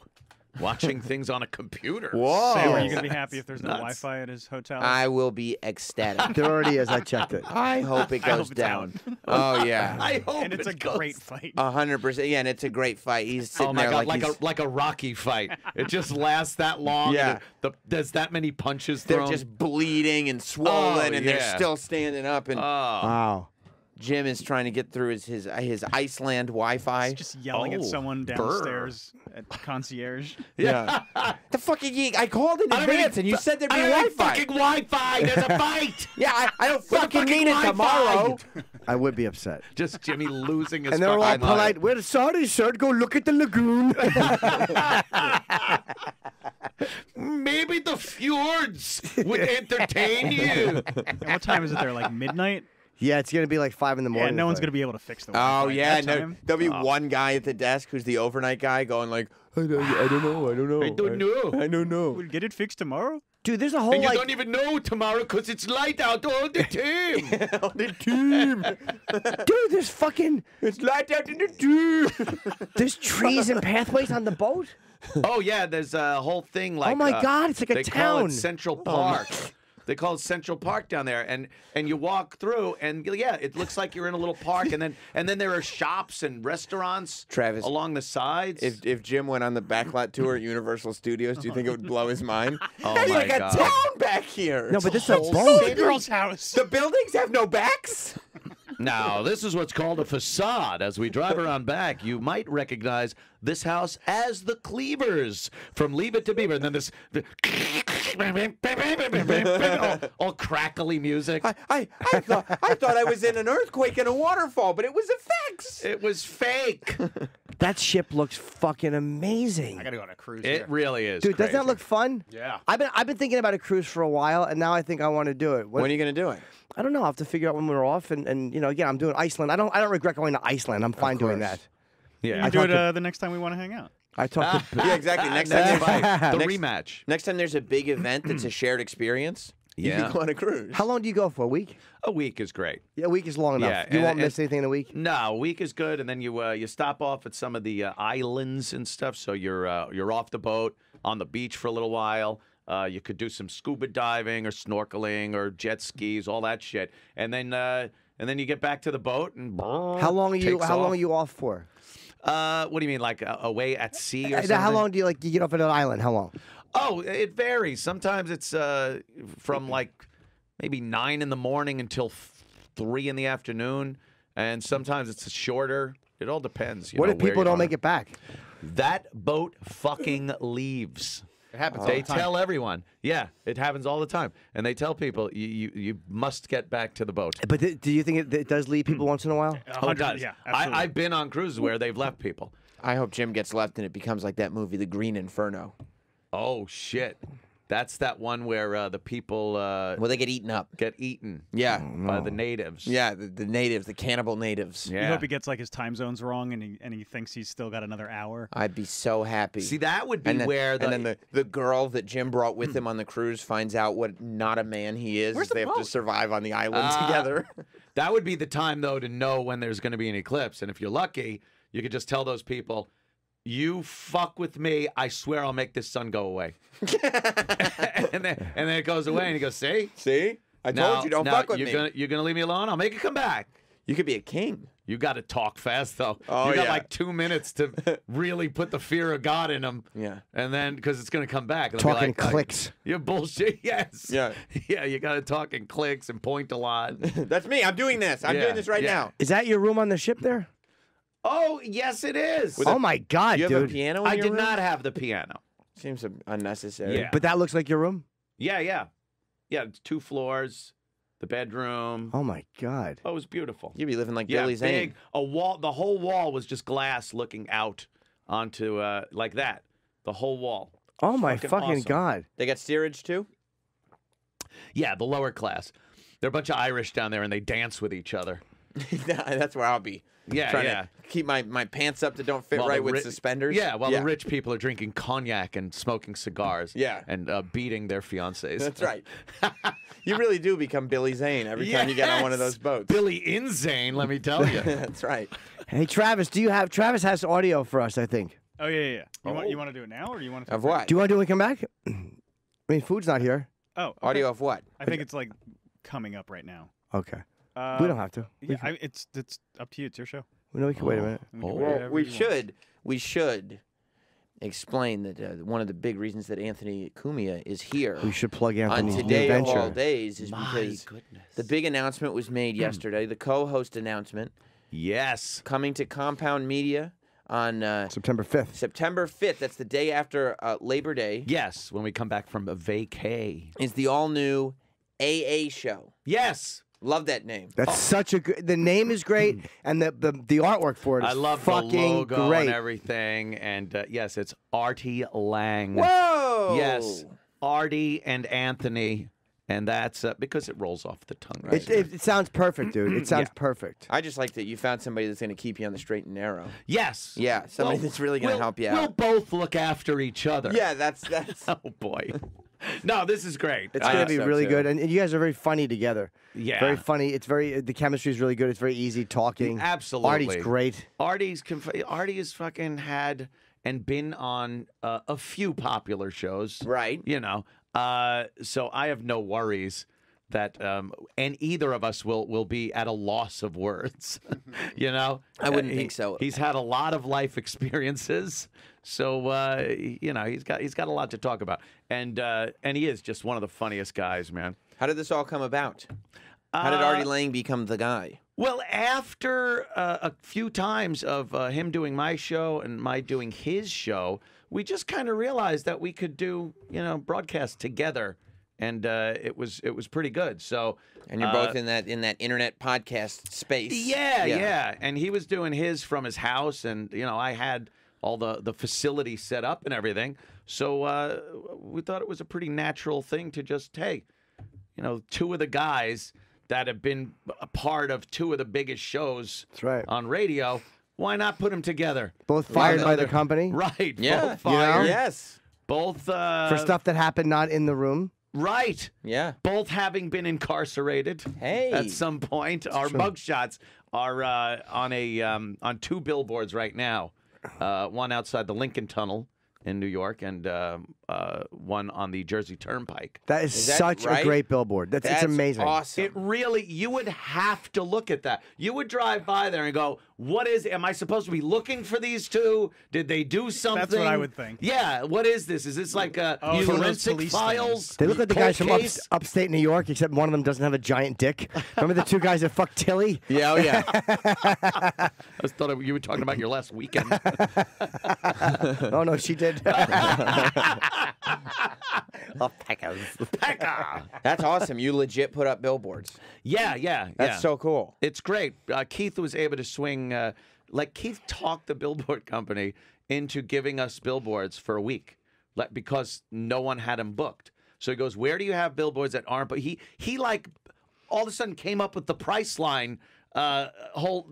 Watching things on a computer. Whoa. Sam, are you going to be happy if there's no Nuts. Wi-Fi at his hotel? I will be ecstatic. There already is. I checked it. I hope it I hope goes it's down. Oh, yeah. I hope and it's a it goes- great fight. 100%. Yeah, and it's a great fight. He's sitting Oh my there God! like, Like a Rocky fight. It just lasts that long. Yeah. and there's that many punches they're thrown. just bleeding and swollen, and they're yeah. still standing up. And Wow. Jim is trying to get through his Iceland Wi-Fi. He's just yelling at someone downstairs at concierge. Yeah. The fucking I called in advance, and you said there'd be Wi-Fi. fucking Wi-Fi. There's a fight. Yeah, I don't the fucking fucking need it Wi-Fi? tomorrow. I would be upset. Just Jimmy losing his And they're all fucking mind. polite. We're sorry, sir. Go look at the lagoon. Maybe the fjords would entertain you. And what time is it there? Like midnight? yeah, it's gonna be like 5 in the Yeah, morning. no one's but- going to be able to fix the Wi-Fi. Oh yeah, at that no, time. there'll be one guy at the desk who's the overnight guy going like, I don't know. I don't know. We'll get it fixed tomorrow? Dude, there's a whole And you like. don't even know tomorrow because it's light out all the time. On the team. Dude, there's fucking. It's light out in the team. There's trees and pathways on the boat. Oh yeah, there's a whole thing like. Oh my God, it's like a they call town. it Central Park. They call it Central Park down there, and you walk through, and yeah, it looks like you're in a little park, and then there are shops and restaurants, Travis, along the sides. If Jim went on the backlot tour at Universal Studios, do you think it would blow his mind? Oh There's my like a God. town back here. No, but this is a Whole boat. girl's house. The buildings have no backs. Now, this is what's called a facade. As we drive around back, you might recognize this house as the Cleavers from Leave It to Beaver. And then this all crackly music. I thought I was in an earthquake and a waterfall, but it was effects. It was fake. That ship looks fucking amazing. I gotta go on a cruise. It here. really is. Dude, doesn't that crazy. look fun? Yeah. I've been thinking about a cruise for a while, and now I think I want to do it. When are you gonna do it? I don't know. I have to figure out when we're off, and you know, again, I'm doing Iceland. I don't regret going to Iceland. I'm fine doing course. that. You Yeah. can do talked it to- the next time we want to hang out. I talked to. Yeah, exactly. Next time, Next there's, fight. The next- rematch. next time there's a big event that's a shared experience, you Yeah. can go on a cruise. How long do you go for? A week? A week is great. Yeah, a week is long enough. Yeah, you and- won't and- miss anything in a week. No, a week is good, and then you stop off at some of the islands and stuff. So you're off the boat on the beach for a little while. You could do some scuba diving or snorkeling or jet skis, all that shit, and then you get back to the boat and How long are you? takes How long off. are you off for? What do you mean, like away at sea or something? How long do you like? You get off at an island? How long? Oh, it varies. Sometimes it's from like maybe 9 in the morning until 3 in the afternoon, and sometimes it's shorter. It all depends. What if people don't make it back? That boat fucking leaves. It happens all They the time. tell everyone. Yeah, it happens all the time, and they tell people you must get back to the boat. But do you think it does leave people once in a while? Oh, it does. Yeah, absolutely. I've been on cruises where they've left people. I hope Jim gets left and it becomes like that movie, The Green Inferno. Oh shit! That's that one where the people Well, they get eaten up. get eaten Yeah. by the natives. Yeah, the natives, the cannibal natives. You Yeah. hope he gets like his time zones wrong, and he thinks he's still got another hour. I'd be so happy. See, that would be and then, where and then the girl that Jim brought with him on the cruise finds out what not a man he is. Where's the they have to boat? survive on the island together. that would be the time though to know when there's going to be an eclipse. And if you're lucky, you could just tell those people, "You fuck with me, I swear I'll make this sun go away." and then it goes away, and he goes, "See, See? I told you, don't fuck with me. You're gonna leave me alone. I'll make it come back." You could be a king. You got to talk fast though. Oh, you got yeah. like 2 minutes to really put the fear of God in them. Yeah. And then because it's gonna come back. And they'll be Talking like, clicks. You're bullshit. Yes. Yeah. Yeah. You got to talk in clicks and point a lot. That's me. I'm doing this. I'm Yeah, doing this right yeah. now. Is that your room on the ship there? Oh yes, it is. Oh my God, Do you dude! have a piano in I your did room? not have the piano. Seems unnecessary. Yeah. But that looks like your room. Yeah. It's 2 floors, the bedroom. Oh my God! Oh, it was beautiful. You'd be living like Yeah, Billy Zane. big. A wall. The whole wall was just glass looking out onto like that. The whole wall. Oh my Fucking fucking awesome. God! They got steerage too? Yeah, the lower class. They're a bunch of Irish down there, and they dance with each other. That's where I'll be. Yeah, Trying yeah. to keep my pants up that don't fit While right the with ri- suspenders. Yeah, while the rich people are drinking cognac and smoking cigars. Yeah. And beating their fiancés. That's right. You really do become Billy Zane every time you get on one of those boats. Billy Inzane, let me tell you. That's right. Hey Travis, Travis has audio for us? I think. Oh yeah. You want to do it now, or you want to? Of what? Do you want to do it when we come back? I mean, food's not here. Oh, okay. Audio of what? I think it's like coming up right now. Okay. We don't have to. Yeah, it's up to you. It's your show. No, we can wait a minute. We can do Well, whatever we you want. should explain that one of the big reasons that Anthony Cumia is here We should plug on Anthony's new Today of All venture. Days is My because goodness. the big announcement was made yesterday, the co-host announcement, Yes. coming to Compound Media on September 5th. September 5th. That's the day after Labor Day. Yes, when we come back from a vacay. Is the all-new AA show. Yes. Love that name. That's such a good. The name is great, and the artwork for it is I love fucking the logo great. and everything. And yes, it's Artie Lang. Whoa! Yes, Artie and Anthony. And that's because it rolls off the tongue. Right? It sounds perfect, dude. It sounds perfect. I just like that you found somebody that's going to keep you on the straight and narrow. Yes. Yeah, somebody that's really going to help you We'll out. both look after each other. Yeah, that's. Oh, boy. No, this is great. It's I gonna think be so, really too. good, and you guys are very funny together. Yeah. Very funny. It's very the chemistry is really good. It's very easy talking. Absolutely. Artie's great. Artie has fucking had and been on a few popular shows. Right. You know. So I have no worries that and either of us will be at a loss of words. You know? I wouldn't think so. He's had a lot of life experiences. So you know, he's got a lot to talk about. And he is just one of the funniest guys, man. How did this all come about? How did Artie Lang become the guy? Well, after a few times of him doing my show and my doing his show, we just kind of realized that we could do, broadcast together, and it was pretty good. So, And you're both in that internet podcast space. yeah. And he was doing his from his house, and I had all the facility set up and everything. So we thought it was a pretty natural thing to just, hey, two of the guys that have been a part of two of the biggest shows That's right. on radio, why not put them together? Both fired by the they're- company Right. Yeah. Both fired. Yes. Both for stuff that happened not in the room. Right. Yeah. Both having been incarcerated Hey. at some point. Our mugshots are on two billboards right now. One outside the Lincoln Tunnel in New York, and one on the Jersey Turnpike. That is that such right? a great billboard. It's amazing. Awesome. It really, you would have to look at that. You would drive by there and go, am I supposed to be looking for these two? Did they do something? That's what I would think. Yeah, what is this? Is this like it's one of those forensic police files? things. They look like the Cold guys from case? upstate New York, except one of them doesn't have a giant dick. Remember the two guys that fucked Tilly? Yeah, oh yeah. I just thought you were talking about your last weekend. Oh no, she did. Alpacas. That's awesome. You legit put up billboards. Yeah. That's so cool. It's great. Keith was able to swing, Keith talked the billboard company into giving us billboards for a week, because no one had him booked. So he goes, where do you have billboards that aren't? But he like all of a sudden came up with the Priceline. The whole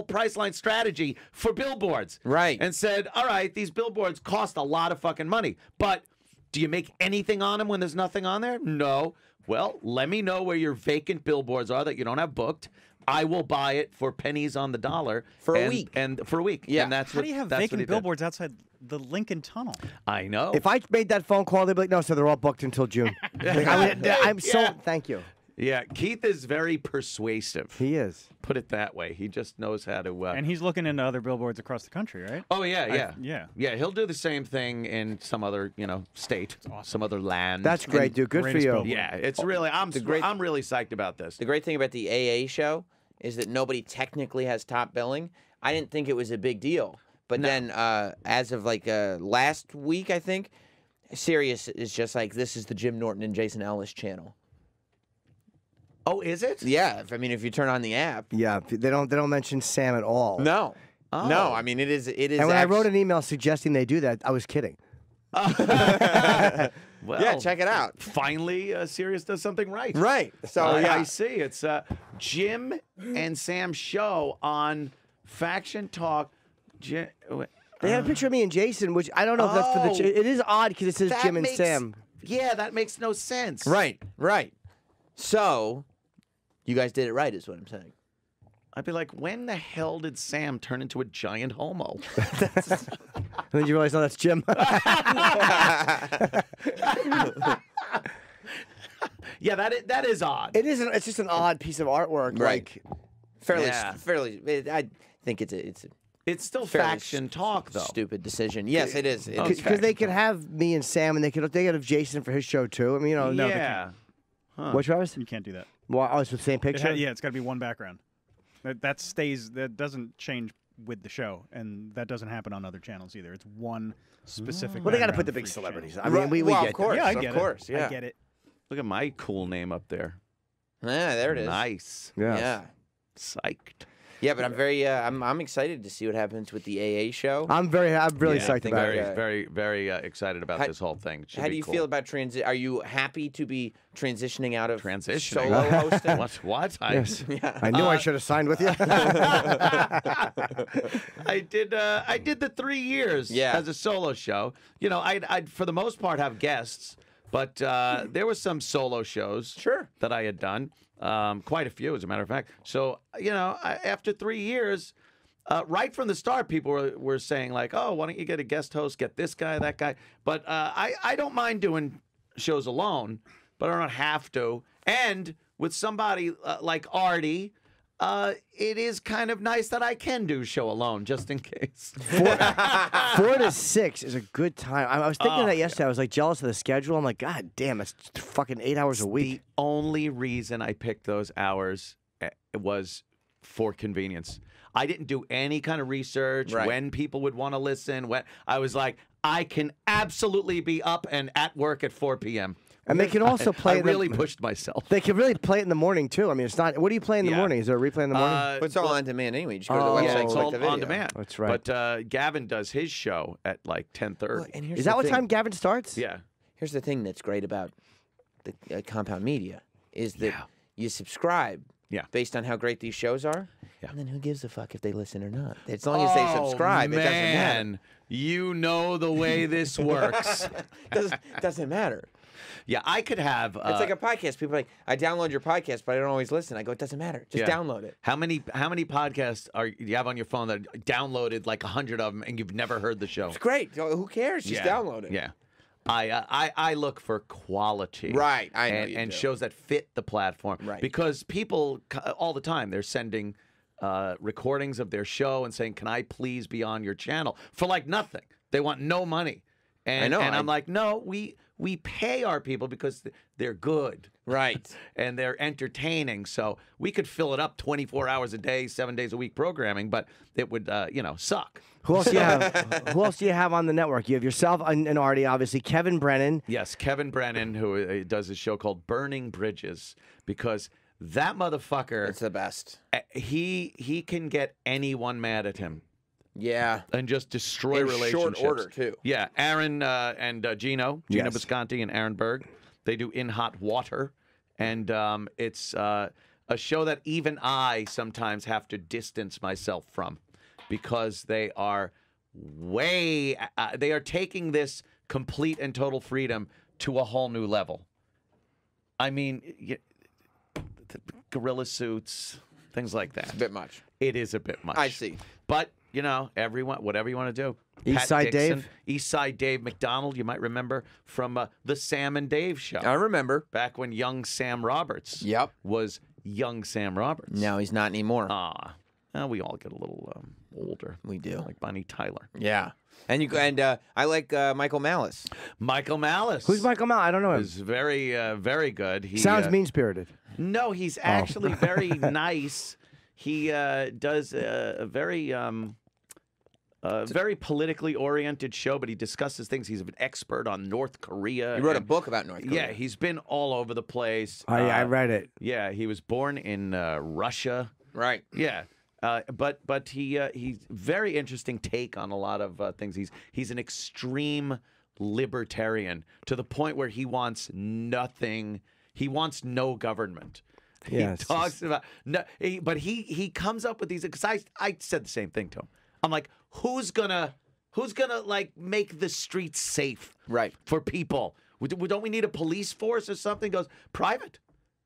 Priceline strategy for billboards. Right. And said, all right, these billboards cost a lot of fucking money, but do you make anything on them when there's nothing on there? No. Well, let me know where your vacant billboards are that you don't have booked. I will buy it for pennies on the dollar. For a week. And for a week. Yeah. And that's How what, do you have that's what he vacant did. billboards outside the Lincoln Tunnel? I know. If I made that phone call, they'd be like, no, so they're all booked until June. Like, I'm so, thank you. Yeah, Keith is very persuasive. He is. Put it that way. He just knows how to. And he's looking into other billboards across the country, right? Oh yeah. Yeah. He'll do the same thing in some other, state, some other land. That's great, dude. Good for greatest you. billboard. Yeah, it's really. I'm really psyched about this. The great thing about the AA show is that nobody technically has top billing. I didn't think it was a big deal, but then as of like last week, I think Sirius is just like, this is the Jim Norton and Jason Ellis channel. Oh, is it? Yeah, if you turn on the app. Yeah, they don't mention Sam at all. No. Oh. No, I mean it is. And when I wrote an email suggesting they do that, I was kidding. Well, yeah, check it out. Finally, Sirius does something right. Right. So I see. It's Jim and Sam show on Faction Talk. They have a picture of me and Jason, which I don't know if that's for the. It is odd because it says Jim and Sam. Yeah, that makes no sense. Right. So, you guys did it right, is what I'm saying. I'd be like, when the hell did Sam turn into a giant homo? And then you realize, no, that's Jim. Yeah, that is odd. It isn't. It's just an odd piece of artwork. Right. Like, Fairly. I think it's still fairly Faction Talk, though. stupid decision. Yes, it is. because they could have me and Sam, and they could have Jason for his show too. I mean, No, they Yeah. What, Travis? You can't do that. Well, oh, it's the same picture. It's got to be one background. That stays. That doesn't change with the show, and that doesn't happen on other channels either. It's one specific. Well, they got to background put the for big each celebrities. channel. I mean, we Well, get of course. Yeah, I Of get course, it. yeah. I get it. Look at my cool name up there. Yeah, there it is. Nice. Yeah. Yeah. Psyched. Yeah, but I'm very I'm excited to see what happens with the AA show. I'm really psyched about very, it. very excited about this whole thing. Should How be do you cool. feel about transit? Are you happy to be transitioning out of Transitioning? solo hosting? What? Yes. Yeah. I knew I should have signed with you. I did the 3 years as a solo show. I'd for the most part have guests, but there were some solo shows that I had done. Quite a few, as a matter of fact. So, after 3 years, right from the start, people were saying, like, oh, why don't you get a guest host, get this guy, that guy. But I don't mind doing shows alone, but I don't have to. And with somebody like Artie, it is kind of nice that I can do show alone, just in case. 4 to 6 is a good time. I was thinking that yesterday. I was like jealous of the schedule. I'm like, God damn, it's fucking 8 hours a week. The only reason I picked those hours was for convenience. I didn't do any kind of research when people would want to listen. When I was like, I can absolutely be up and at work at 4 p.m. And they can also play. I really pushed myself. They can really play it in the morning too. I mean, it's not. What do you play in the morning? Is there a replay in the morning? It's all on demand anyway. You just go to the website, Yeah, it's click all the video. on demand. That's right. But Gavin does his show at like 10:30. And here's Is the that what thing. time Gavin starts? Yeah. Here's the thing that's great about the Compound Media is that you subscribe based on how great these shows are, and then who gives a fuck if they listen or not? As long as they subscribe, it doesn't matter. You know the way this works. Doesn't matter. Yeah, I could have. It's like a podcast. People are like, I download your podcast, but I don't always listen. I go, it doesn't matter. Just download it. How many podcasts do you have on your phone that downloaded like 100 of them and you've never heard the show? It's great. Who cares? Just download it. Yeah. I look for quality. Right. I know you and do. shows that fit the platform. Right. Because people all the time, they're sending recordings of their show and saying, can I please be on your channel? For like nothing. They want no money. And, I know. And I'm like, no, we pay our people because they're good. Right. And they're entertaining. So we could fill it up 24 hours a day, 7 days a week programming, but it would, suck. Who else do you have? Who else do you have on the network? You have yourself and Artie, obviously. Kevin Brennan. Yes, Kevin Brennan, who does his show called Burning Bridges, because that motherfucker, It's the best. he can get anyone mad at him. Yeah. And just destroy In relationships. short order, too. Yeah, Aaron and Gino Yes. Visconti and Aaron Berg. They do In Hot Water, and it's a show that even I sometimes have to distance myself from because they are they are taking this complete and total freedom to a whole new level. I mean, gorilla suits, things like that. It's a bit much. It is a bit much. I see. But, everyone, whatever you want to do. East Pat Side Dixon, Dave? East Side Dave McDonald, you might remember from the Sam and Dave show. I remember. Back when young Sam Roberts Yep. was young Sam Roberts. No, he's not anymore. We all get a little older. We do. Like Bonnie Tyler. Yeah. And I like Michael Malice. Michael Malice. Who's Michael Malice? I don't know him. Is very, very good. He Sounds mean-spirited. No, he's actually very nice. He does a very very politically oriented show, but he discusses things. He's an expert on North Korea. He wrote a book about North Korea. Yeah, he's been all over the place. I read it. Yeah, he was born in Russia. Right. Yeah. But he's very interesting take on a lot of things. He's an extreme libertarian to the point where he wants nothing. He wants no government. Yes. He talks about no, but he comes up with these. Because I said the same thing to him. I'm like, who's gonna like make the streets safe, Right, for people? Don't we need a police force or something? He goes, private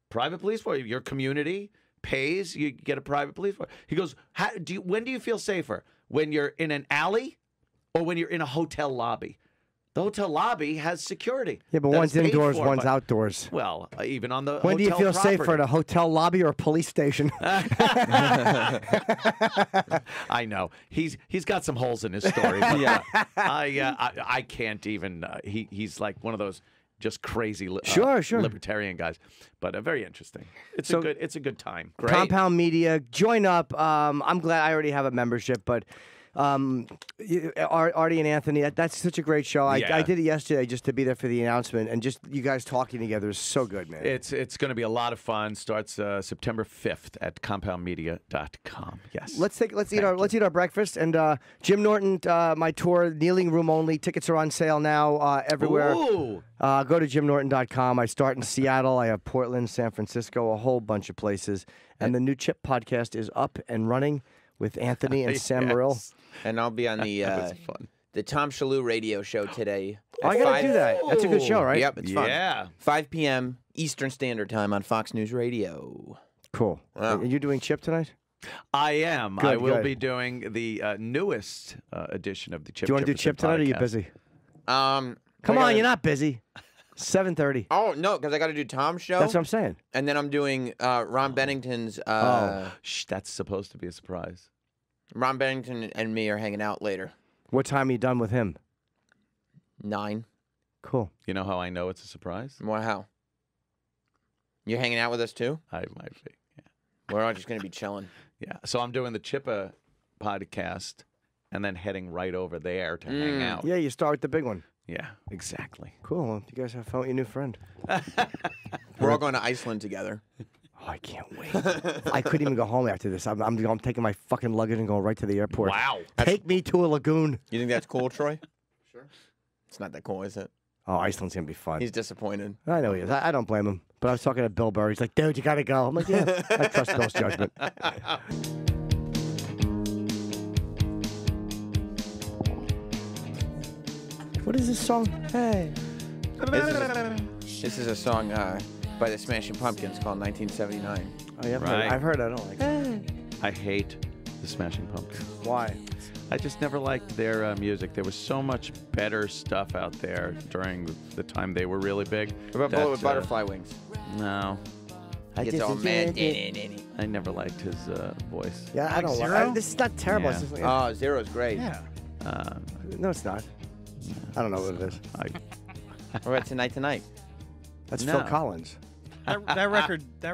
police force. Your community pays, you get a private police force. He goes, when do you feel safer? When you're in an alley or when you're in a hotel lobby? The hotel lobby has security. Yeah, but that one's is paid indoors, for one's by- outdoors. Well, even on the When do you hotel feel safer, property. at a hotel lobby or a police station? I know he's got some holes in his story. But Yeah. I can't even. He's like one of those just crazy Sure. libertarian guys, but very interesting. It's a good time. Great. Compound Media, join up. I'm glad I already have a membership, but Artie and Anthony, that's such a great show. Yeah. I did it yesterday just to be there for the announcement, and just you guys talking together is so good, man. It's going to be a lot of fun. Starts September 5th at compoundmedia.com. Yes. Let's eat our breakfast. And Jim Norton, my tour, kneeling room only. Tickets are on sale now everywhere. Ooh. Go to jimnorton.com. I start in Seattle. I have Portland, San Francisco, a whole bunch of places. And the new Chip podcast is up and running with Anthony and Sam Morrill. and I'll be on the Tom Shalhoub radio show today. Oh, I gotta do that. That's a good show, right? Yep, it's fun. Yeah. 5 p.m. Eastern Standard Time on Fox News Radio. Cool. Wow. Are you doing Chip tonight? I am. Good, I will good. be doing the newest edition of the Chip. Do you want to do Chipperson Chip tonight, or are you podcast. busy? Come Come on, you're not busy. 7:30. Oh no, because I got to do Tom's show. That's what I'm saying. And then I'm doing Ron Bennington's. Shh, that's supposed to be a surprise. Ron Bennington and me are hanging out later. What time are you done with him? 9. Cool. You know how I know it's a surprise? Well, how? You're hanging out with us too? I might be. Yeah. We're all just gonna be chilling. Yeah. So I'm doing the Chippa podcast and then heading right over there to hang out. Yeah, you start with the big one. Yeah, exactly. Cool. Well, you guys have fun with your new friend. We're all going to Iceland together. Oh, I can't wait. I couldn't even go home after this. I'm taking my fucking luggage and going right to the airport. Wow. Take me to a lagoon. You think that's cool, Troy? Sure. It's not that cool, is it? Oh, Iceland's going to be fun. He's disappointed. I know he is. I don't blame him. But I was talking to Bill Burr. He's like, dude, you got to go. I'm like, yeah, I trust Bill's judgment. What is this song? Hey. This is a song by the Smashing Pumpkins called 1979. Oh, yeah, Right. I've heard it. I don't like it. I hate the Smashing Pumpkins. Why? I just never liked their music. There was so much better stuff out there during the time they were really big. What about that, Bullet with Butterfly Wings? No. He gets all mad. I never liked his voice. Yeah, I don't like Zero? This is not terrible. Yeah. It's just like, Oh, Zero's great. Yeah. no, it's not. I don't know what it is. What about Tonight? That's No. Phil Collins. That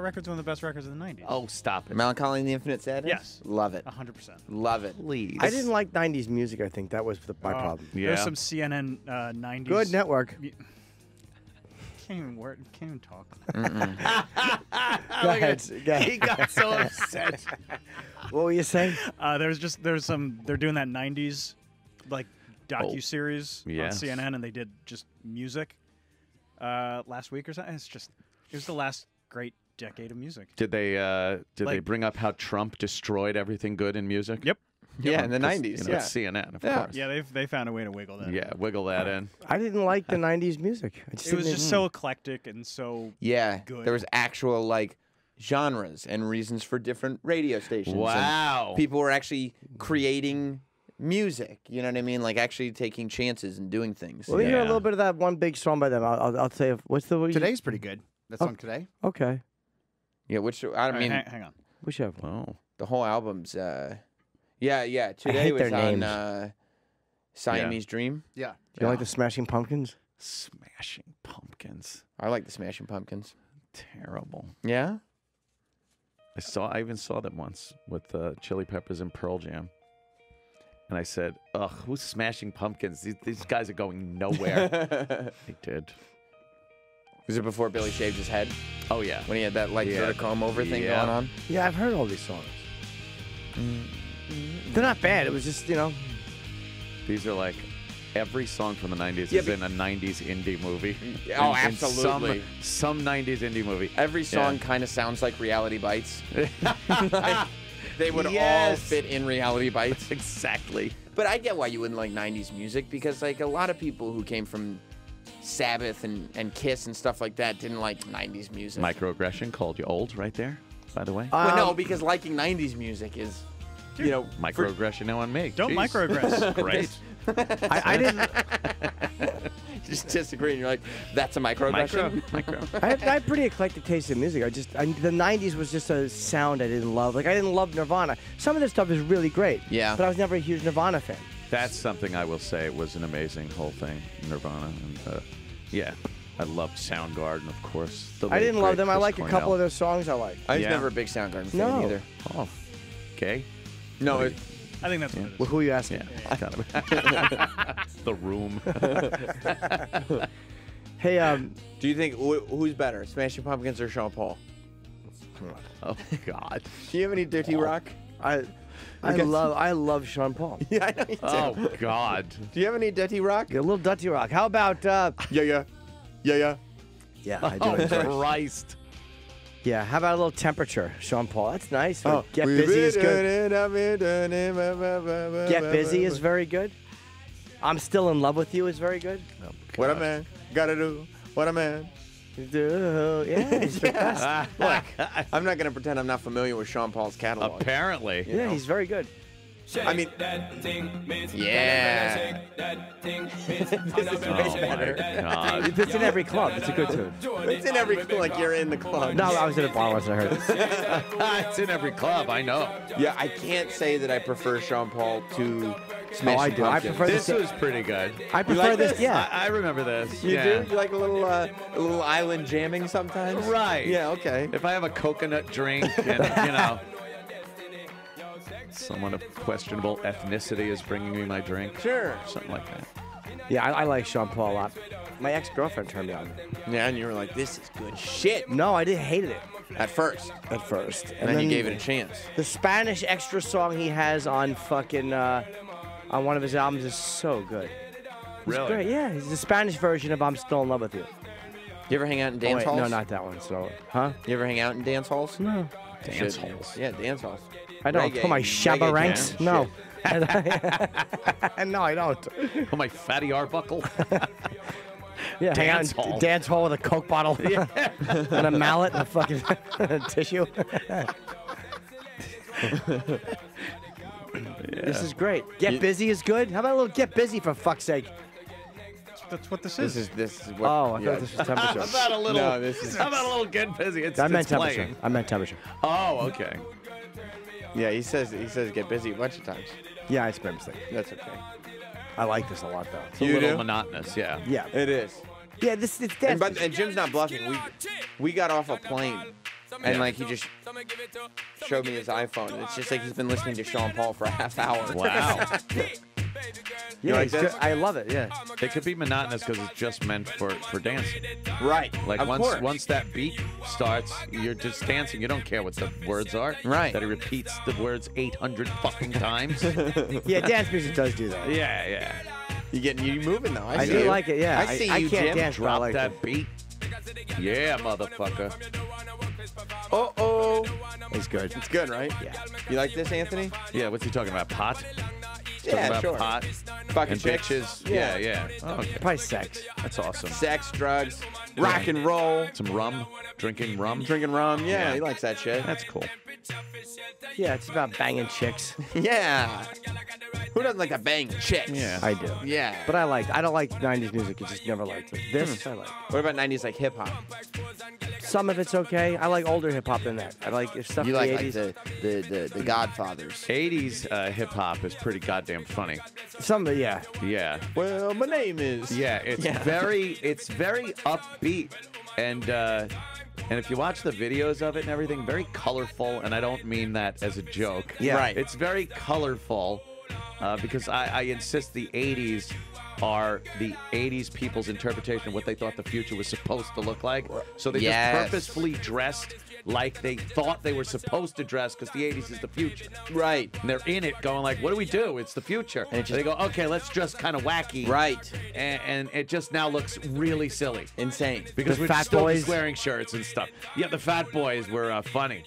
record's one of the best records of the 90s. Oh, stop it. Melancholy and the Infinite Sadness? Yes. Love it. 100%. Love it. Please. I didn't like 90s music, I think. That was my problem. Yeah. There's some CNN 90s. Good network. Can't even talk. Go ahead. He got so upset. What were you saying? There's some. They're doing that 90s like docu-series yes. on CNN, and they did just music. last week or something. It was the last great decade of music. Did they Like- bring up how Trump destroyed everything good in music? Yep. Yeah, in the 'Cause, '90s. You know, Yeah. it's CNN, of Yeah. course. Yeah, they found a way to wiggle that. Yeah, wiggle that in. I didn't like the '90s music. I It was just so eclectic and so Yeah, good. there was actual like genres and reasons for different radio stations. and Wow. people were actually creating music. You know what I mean? Like actually taking chances and doing things. Well, we hear a Yeah. little bit of that one big song by them. I'll say what's the what Today's pretty good. That song today. Okay, Yeah, which I All right, mean, hang on. we should have. Oh. the whole album's. Yeah. Today hate was their on names. Siamese Dream. Yeah. Do you like the Smashing Pumpkins? Smashing Pumpkins. I like the Smashing Pumpkins. Terrible. Yeah. I even saw them once with Chili Peppers and Pearl Jam. And I said, ugh, who's Smashing Pumpkins? These guys are going nowhere. They did. Was it before Billy shaved his head Oh, yeah. when he had that like Yeah. sort of comb over thing Yeah. going on? Yeah, I've heard all these songs. They're not bad. It was just These are like every song from the 90s Yeah, is in a 90s indie movie. Oh, In absolutely. some 90s indie movie. Every song Yeah. kind of sounds like Reality Bites. They would all Yes. fit in Reality Bites. Exactly. But I get why you wouldn't like 90s music because like a lot of people who came from Sabbath and Kiss and stuff like that didn't like 90s music. Microaggression called you old right there, by the way. Well, no, because liking 90s music is, you know, Microaggression now on me. Don't Jeez. microaggress. Great. I didn't. just disagree. And you're like, that's a microaggression. Micro. I had pretty eclectic taste in music. The '90s was just a sound I didn't love. Like I didn't love Nirvana. Some of this stuff is really great. Yeah. But I was never a huge Nirvana fan. That's something I will say was an amazing whole thing, Nirvana. And yeah, I loved Soundgarden, of course. The I late, didn't love great them. I Chris like a couple Cornell. of their songs. I like. I was Yeah. never a big Soundgarden fan No. either. Oh, gay? No, I think that's what it is. Well, who are you asking? Yeah, kind of. The Room. Hey, do you think who's better, Smashing Pumpkins or Sean Paul? Oh, God. Do you have any Dirty Rock? I love Sean Paul. Yeah, I know you do. Oh, God. Do you have any Dirty Rock? A little Dutty Rock. How about? Yeah. Yeah, I do. Oh, enjoy. Christ. Yeah, how about a little Temperature, Sean Paul? That's nice. Oh, Get Busy is good. Get Busy is very good. I'm Still in Love with You is very good. Oh, What a God. man gotta do. What a man. Yeah, it's the best. Look, I'm not gonna pretend I'm not familiar with Sean Paul's catalog. Apparently. Yeah, he's very good. I mean, yeah. This is way better. God. It's in every club. It's a good tune. It's in every like you're in the club. No, I was at a bar once. I heard it. It's in every club, I know. Yeah, I can't say that I prefer Sean Paul to Smashing I do. I Pumpkins. prefer This this. was pretty good. I prefer like this. this? Yeah. I remember this. You yeah. do? You like a little island jamming sometimes? Right. Yeah, okay. If I have a coconut drink and, someone of questionable ethnicity is bringing me my drink. Sure. Something like that. Yeah, I like Sean Paul a lot. My ex-girlfriend turned me on. Yeah, and you were like, this is good shit. No, I didn't hated it At first. at first. And then you gave it a chance. The Spanish extra song he has on fucking on one of his albums is so good. It's Really? great. Yeah, it's the Spanish version of I'm Still in Love with You. You ever hang out in Oh, dance wait, halls? no, not that one. So, huh? You ever hang out in dance halls? No, Dance Should. halls. Yeah, dance halls. I don't. Reggae- Put my shabba reggae ranks. jam. No. Shit. No, I don't. Oh, my fatty Arbuckle. Yeah, hang out in Dance hall. dance hall with a Coke bottle and a mallet and a fucking tissue. This is great. Get Busy is good. How about a little Get Busy for fuck's sake? That's what this is. This is what. Oh, I yeah. thought this was Temperature. How about a little? No, this is- How about a little get busy? It's, I meant it's Temperature. playing. I meant Temperature. Oh, okay. Yeah, he says get busy a bunch of times. Yeah, it's my mistake. That's okay. I like this a lot though. It's a You little do? monotonous, yeah. Yeah. It is. Yeah, this it's And, dance. and Jim's not bluffing. We got off a plane, and like he just showed me his iPhone. And it's just like he's been listening to Sean Paul for a half hour. Wow. Yeah, like it's this? good. I love it. Yeah. It could be monotonous because it's just meant for dancing. Right. Like of course. once that beat starts, you're just dancing. You don't care what the words are. Right. That he repeats the words 800 fucking times. Yeah, dance music does do that. Yeah, yeah. You moving though? I see do you. like it. Yeah, I see I you, can't Jim. dance, but I Drop like that it. beat. Yeah, motherfucker. Oh. It's good. It's good, right? Yeah. You like this, Anthony? Yeah, what's he talking about? Pot? Yeah, talking about sure. pot Fucking and chicks. bitches. Yeah. Yeah. Oh, okay. Probably sex. That's awesome. Sex, drugs, rock and roll, Some rum, drinking rum. drinking rum. Yeah, Yeah. he likes that shit. That's cool. Yeah, it's about banging chicks. Yeah. Who doesn't like to bang chicks? Yeah. I do. Yeah. But I don't like 90s music. I just never liked it. This, I like. What about 90s like hip hop? Some of it's okay. I like older hip hop than that. I like stuff You from like the 80s. the Godfathers. 80s hip hop is pretty goddamn funny. Some of it, yeah. Yeah. Well, my name is. Yeah, it's very upbeat and if you watch the videos of it and everything, very colorful, and I don't mean that as a joke. Yeah. Right. It's very colorful because I insist the 80s are the 80s people's interpretation of what they thought the future was supposed to look like. So they Yes. just purposefully dressed like they thought they were supposed to dress because the 80s is the future. Right. And they're in it going like, what do we do? It's the future. And they go, okay, let's dress kind of wacky. Right. And it just now looks really silly. Insane. Because The we're Fat still Boys? just wearing shirts and stuff. Yeah, the Fat Boys were funny.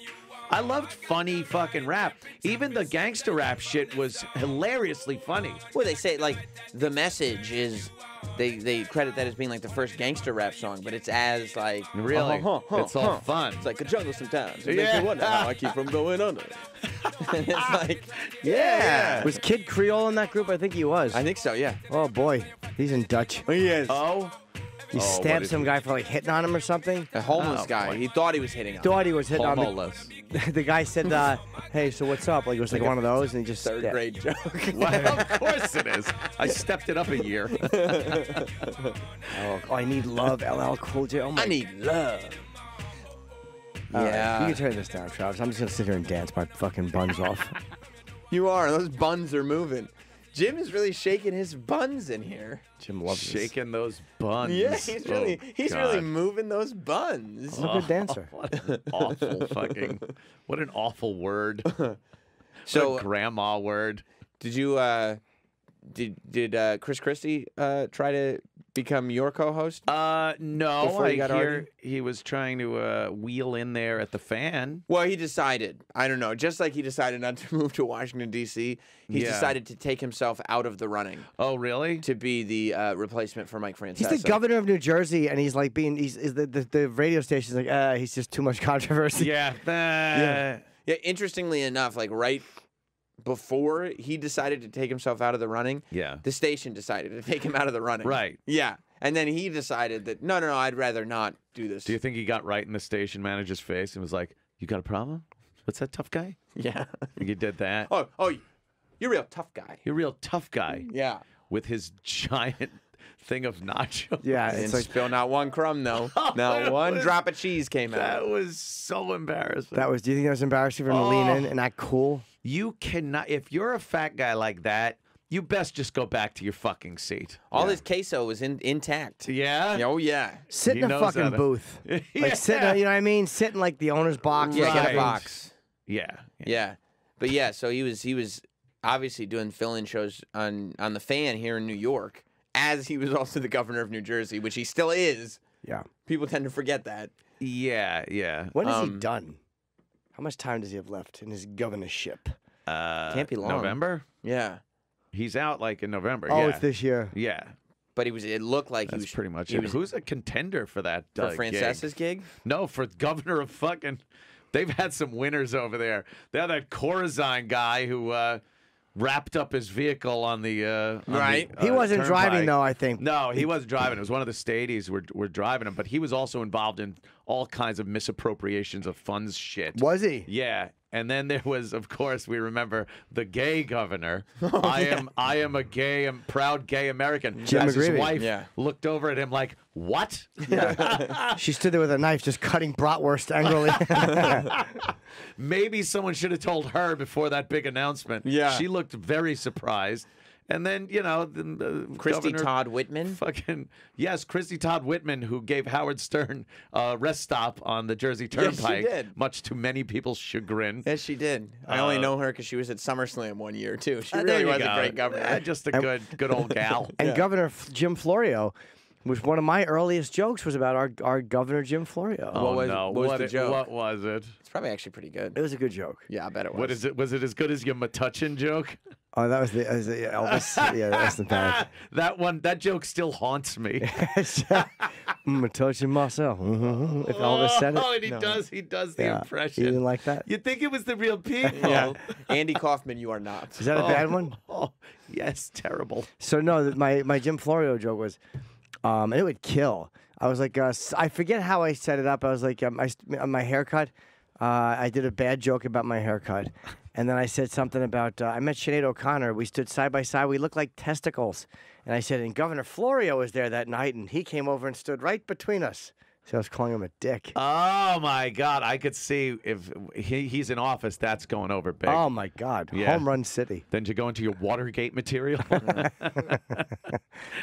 I loved funny fucking rap. Even the gangster rap shit was hilariously funny. Well, they say like the message is they credit that as being like the first gangster rap song, but it's as like Really? It's all fun. It's like a jungle sometimes. It Yeah. makes me wonder how I keep from going under. And it's like, Yeah. Was Kid Creole in that group? I think he was. I think so. Yeah. Oh boy, he's in Dutch. He is. Oh? He what stabbed is some he? guy for like hitting on him or something. A homeless Oh, guy. boy. He thought he was hitting him. Thought he was hitting on the, Homeless. the guy said, "Hey, so what's up?" Like it was like one of those, and he just Third grade joke. Well, of course it is. I stepped it up a year. Oh, I need love, LL Cool J. Oh my. I need love. All right, Yeah. you can turn this down, Travis. I'm just gonna sit here and dance my fucking buns off. You are. Those buns are moving. Jim is really shaking his buns in here. Jim loves this. Shaking those buns. Yeah, he's really God. moving those buns. I'm a good dancer. What an awful fucking, what an awful word. So, What a grandma word. did you did Chris Christie try to become your co-host? No, Before I you got hear Artie? he was trying to wheel in there at the fan. Well, he decided. I don't know. Just like he decided not to move to Washington D.C., he's Yeah. decided to take himself out of the running Oh, really? to be the replacement for Mike Francesa. He's the governor of New Jersey, and he's like being. He's the radio station's like, he's just too much controversy. Yeah. Yeah. Interestingly enough, like right before he decided to take himself out of the running, Yeah. the station decided to take him out of the running. Right. Yeah. And then he decided that no, I'd rather not do this. Do you think he got right in the station manager's face and was like, "You got a problem? What's that tough guy?" Yeah. Think he did that? Oh, you're a real tough guy. You're a real tough guy Yeah. with his giant thing of nachos. Yeah, Didn't it's like spill not one crumb though. Not one drop of cheese came out. That was so embarrassing. that was. Do you think that was embarrassing for him to lean in and act cool? You cannot, if you're a fat guy like that, you best just go back to your fucking seat. All his queso was intact. Yeah? Oh yeah. Sit He in a knows how fucking to- booth. Yeah. Like sit, you know what I mean? Sit in like the owner's box. Yeah, or get a something. box. Yeah. Yeah. But yeah, so he was obviously doing fill-in shows on the Fan here in New York, as he was also the governor of New Jersey, which he still is. Yeah. People tend to forget that. Yeah, yeah. When is he done? How much time does he have left in his governorship? Can't be long. November? Yeah. He's out like in November. Oh, yeah. it's this year. Yeah. But it looked like he That's was pretty much he it. was Who's a contender for that for gig? Francesa's gig? No, for governor of fucking. They've had some winners over there. They had that Corazine guy who wrapped up his vehicle on the Right. He wasn't driving turnpike. though. I think. No, he wasn't driving. It was one of the stadies were driving him, but he was also involved in all kinds of misappropriations of funds shit. Was he? Yeah. And then there was, of course, we remember the gay governor. I am a gay, proud gay American. Jim As his McGreevy. wife Yeah. looked over at him like, "What?" She stood there with a knife, just cutting bratwurst angrily. Maybe someone should have told her before that big announcement. Yeah. She looked very surprised. And then, the Christy Governor Todd Whitman. Fucking yes, Christy Todd Whitman, who gave Howard Stern a rest stop on the Jersey Turnpike, did. much to many people's chagrin. Yes, she did. I only know her because she was at SummerSlam one year too. She There really you was go. a great governor. Just a good old gal. And Governor Jim Florio, which one of my earliest jokes was about our Governor Jim Florio. Oh was- no! what was the joke? What was it? It's probably actually pretty good. It was a good joke. Yeah, I bet it was. What is it? Was it as good as your Metuchen joke? Oh, that was the Elvis. Yeah, that was the bad. That joke still haunts me. I'm touching myself. If Elvis said it. Oh, and he does the Yeah. impression. You didn't like that? You think it was the real people? Yeah, Andy Kaufman, you are not. Is that a bad one? Oh, yes, terrible. So no, my Jim Florio joke was, and it would kill. I was like, I forget how I set it up. I was like, my haircut. I did a bad joke about my haircut, and then I said something about I met Sinead O'Connor. We stood side by side. We looked like testicles, and I said, and Governor Florio was there that night, and he came over and stood right between us. So I was calling him a dick. Oh my God! I could see if he's in office, that's going over big. Oh my God! Yeah. Home run city. Then you go into your Watergate material.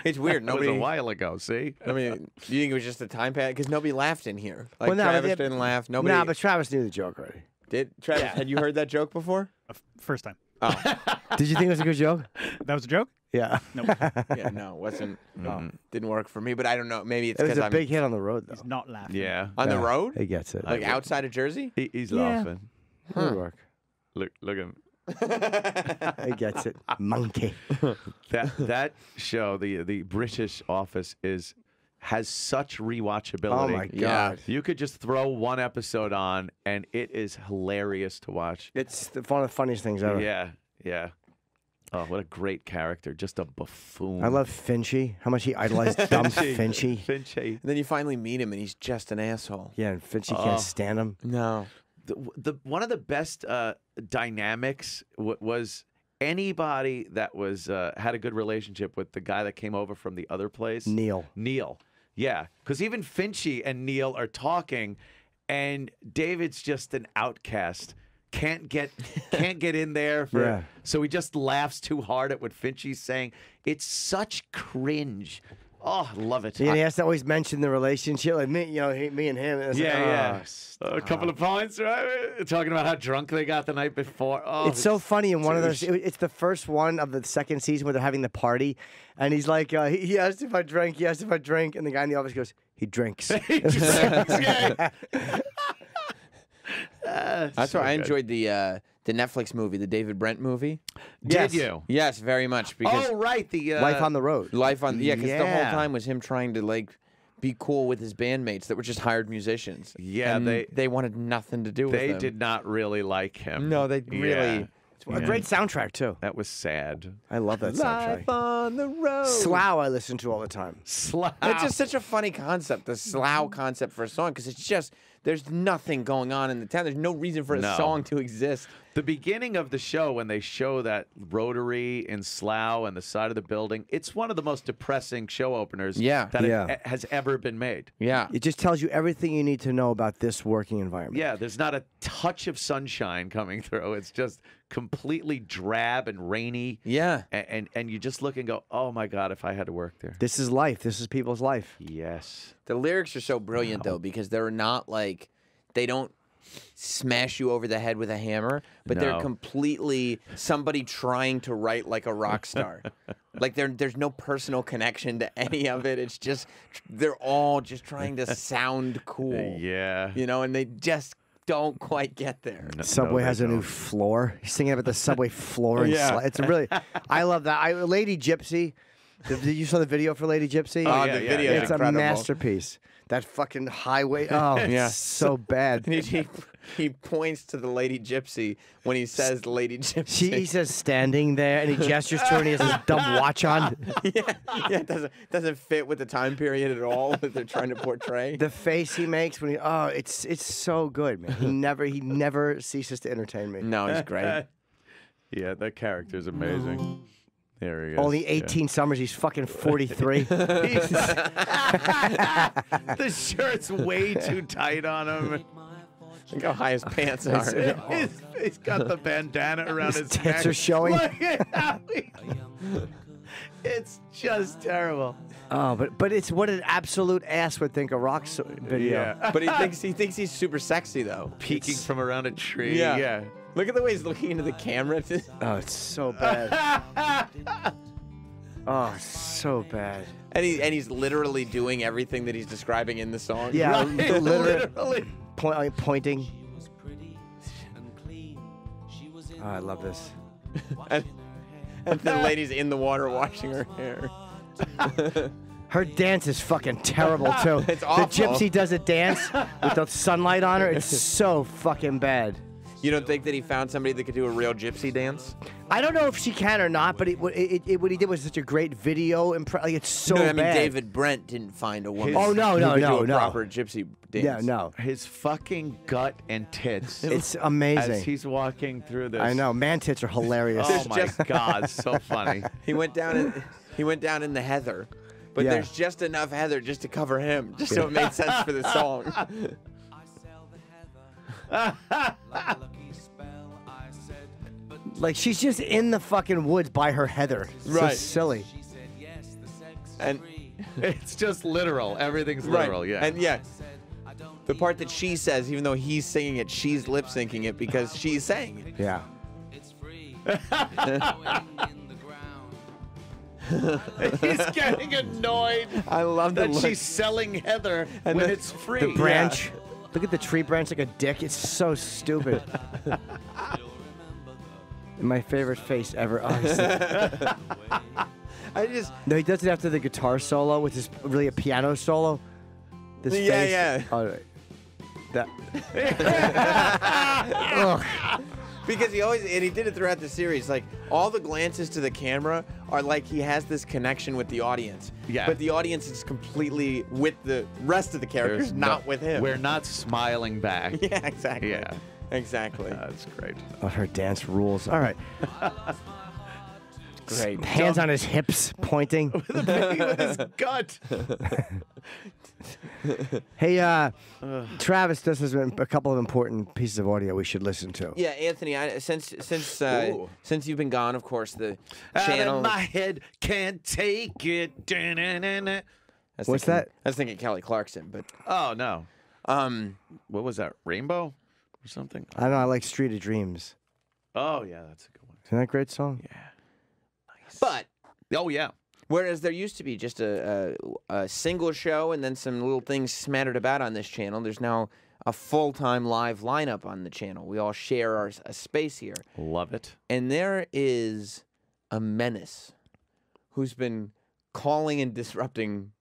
It's weird. That was Nobody. a while ago. See? I mean, do you think it was just a time pad? Because nobody laughed in here. Like Well, no, Travis they- didn't laugh. Nobody. Nah, but Travis knew the joke already. did Travis? Had you heard that joke before? First time. Did you think it was a good joke? That was a joke? Yeah. Yeah, no, it wasn't. Didn't work for me. But I don't know. Maybe it's It was because a I'm big hit on the road, though. He's not laughing. Yeah. on the Yeah, road, He gets it. like outside of Jersey. He's Yeah. laughing. It would work. Look at him. He gets it. Monkey. That show, the British Office, has such rewatchability. Oh my God. You could just throw one episode on, and it is hilarious to watch. It's one of the funniest things ever. Yeah. Oh, what a great character! Just a buffoon. I love Finchy. How much he idolized dumb Finchy. Finchy. And then you finally meet him, and he's just an asshole. Yeah, and Finchy can't stand him. No. The one of the best dynamics was anybody that was had a good relationship with the guy that came over from the other place. Neil. Yeah, because even Finchy and Neil are talking, and David's just an outcast. Can't get in there Yeah. So he just laughs too hard at what Finchy's saying. It's such cringe. Oh, I love it. Yeah, he has to always mention the relationship, like me, me and him. It's Yeah. like, A couple of points, right? Talking about how drunk they got the night before. Oh, It's so funny in one of those. douche. It's the first one of the second season where they're having the party, and he's like, he asked if I drank. He asked if I drank, and the guy in the office goes, he drinks. That's why I enjoyed the Netflix movie, the David Brent movie. Did you? Yes, very much. Because Oh, right. The Life on the road. Life on, yeah, because the whole Yeah. time was him trying to like be cool with his bandmates that were just hired musicians. Yeah, and they wanted nothing to do with They them. did not really like him. No, they really. A great soundtrack too. That was sad. I love that soundtrack. Life on the road. Slough, I listen to all the time. Slough. It's just such a funny concept, the Slough concept for a song, because it's just there's nothing going on in the town. There's no reason for a No. song to exist. The beginning of the show, when they show that rotary in Slough and the side of the building, it's one of the most depressing show openers that has ever been made. Yeah. It just tells you everything you need to know about this working environment. Yeah, there's not a touch of sunshine coming through. It's just completely drab and rainy. Yeah. And you just look and go, oh my God, if I had to work there. This is life. This is people's life. Yes. The lyrics are so brilliant, though, because they're not like, they don't smash you over the head with a hammer, but they're No. completely somebody trying to write like a rock star. Like there's no personal connection to any of it. It's just, they're all just trying to sound cool. Yeah. You know, and they just don't quite get there. Subway they has a new don't. floor. He's singing about the subway floor. And Yeah. it's a really, I love that. Lady Gypsy. Did you saw the video for Lady Gypsy? Oh, yeah, the yeah, video yeah. It's incredible. a masterpiece. That fucking highway. Oh, Yeah. so bad. And he points to the Lady Gypsy when he says Lady Gypsy. He says standing there, and he gestures to her, and he has his dumb watch on. yeah, it doesn't fit with the time period at all that they're trying to portray. The face he makes when it's so good, man. He never ceases to entertain me. No, he's great. Yeah, that character's amazing. There he is. Only Yeah. 18 summers, he's fucking 43. The shirt's way too tight on him. Look how high his pants are. He's got the bandana around his His tits neck. are showing. Look at how he- just terrible. Oh, but it's what an absolute ass would think a rock video. Yeah. But he thinks he's super sexy though. Peeking from around a tree. Yeah. Look at the way he's looking into the camera. Oh, it's so bad. Oh, so bad. And he's literally doing everything that he's describing in the song. Yeah, Right, literally. Pointing. Oh, I love this. and the lady's in the water washing her hair. Her dance is fucking terrible too. It's awful. The gypsy does a dance with the sunlight on her. It's so fucking bad. You don't think that he found somebody that could do a real gypsy dance? I don't know if she can or not, but what he did was such a great video. Like, it's so no, I mean bad. David Brent didn't find a woman. Oh, no, who no, could no, do a no. proper gypsy dance. Yeah, no. His fucking gut and tits. It's amazing. As he's walking through this. I know. Man tits are hilarious. Oh my God, so funny. He went down in the heather, but Yeah. there's just enough heather just to cover him, just so it made sense for the song. Like, she's just in the fucking woods by her heather. It's Right. so silly. And It's just literal. Everything's literal, yeah. And yeah, the part that she says, even though he's singing it, she's lip syncing it because she's saying it. Yeah. He's getting annoyed I love that look. she's selling heather And when the- it's free. The branch. Look at the tree branch like a dick. It's so stupid. My favorite face ever. Oh, I just no, he does it after the guitar solo, which is really a piano solo. This Yeah, face. yeah. Oh, right. Ugh. because he did it throughout the series. Like all the glances to the camera are like he has this connection with the audience. Yeah. But the audience is completely with the rest of the characters, There's not with him. We're not smiling back. Yeah, exactly. Yeah. Exactly. That's great. Oh, her dance rules. All right. Great. Hands on his hips, pointing. With his gut. Hey, Travis, this has been a couple of important pieces of audio we should listen to. Yeah, Anthony. Since you've been gone, of course, the Out channel. of my head, can't take it. Da-na-na-na. What's that? I was thinking Kelly Clarkson, but Oh, no. What was that? Rainbow or something? I don't know. I like Street of Dreams. Oh, yeah, that's a good one. Isn't that a great song? Yeah. but Oh, yeah. whereas there used to be just a single show and then some little things smattered about on this channel, there's now a full-time live lineup on the channel. We all share a space here. Love it. And there is a menace who's been calling and disrupting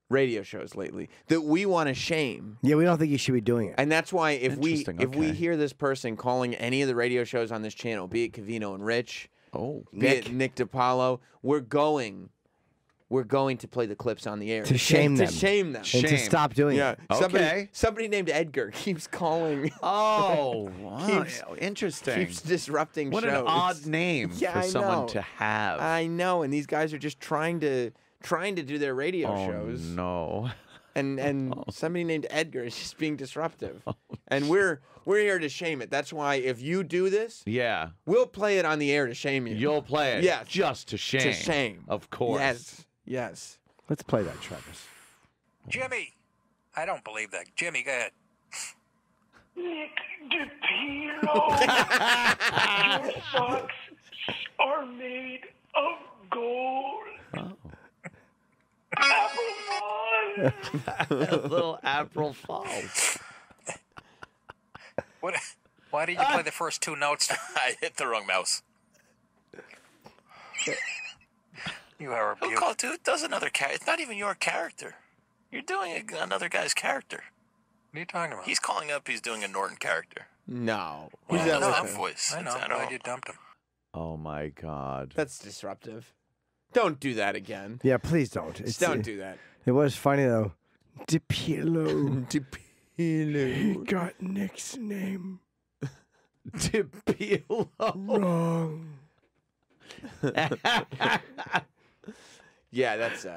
radio shows lately that we want to shame. Yeah, we don't think you should be doing it. And that's why if we Interesting, okay. hear this person calling any of the radio shows on this channel, be it Covino and Rich, Oh, be it Nick DiPaolo, we're going to play the clips on the air To shame them. To shame them. And to Shame. stop doing Yeah. it. Okay. Somebody named Edgar keeps calling. Oh, wow. Keeps- Interesting. Keeps disrupting What shows. an odd name Yeah, for I someone know. to have. I know, and these guys are just trying to do their radio oh, shows. no. And somebody named Edgar is just being disruptive. And we're here to shame it. That's why if you do this, Yeah. we'll play it on the air to shame you. You'll play it Yes. just to shame. To shame. Of course. Yes. Yes. Let's play that, Travis. Jimmy, I don't believe that. Jimmy, go ahead. Nick DiPilo, your socks are made of gold. Oh. Apple Little April Falls. What? Why did you play the first two notes? I hit the wrong mouse. You are a Who beaut. called it? Does another character? It's not even your character. You're doing another guy's character. What are you talking about? He's calling up. He's doing a Norton character. No. Well, Who's that no, with that him? voice. I know. It's- I'm glad you dumped him. Oh, my God. That's disruptive. Don't do that again. Yeah, please don't. Just don't do that. It was funny, though. DiPilo. DiPilo. He got Nick's name DiPilo. wrong. Yeah, that's Was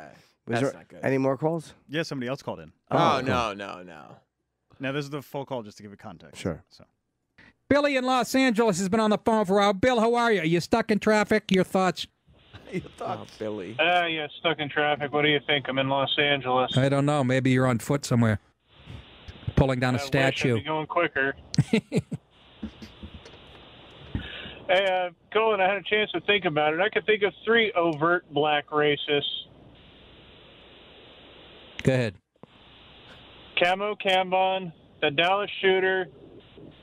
that's there not good. any more calls? Yeah, somebody else called in. Oh, cool. no. Now, this is the full call just to give it context. Sure. So. Billy in Los Angeles has been on the phone for a while. Bill, how are you? Are you stuck in traffic? Your thoughts? Oh, Billy. Yeah, stuck in traffic. What do you think? I'm in Los Angeles. I don't know. Maybe you're on foot somewhere, pulling down a I wish statue. I'd be going quicker. Hey, Colin, I had a chance to think about it. I could think of 3 overt black racists. Go ahead. Camo Cambon, the Dallas shooter,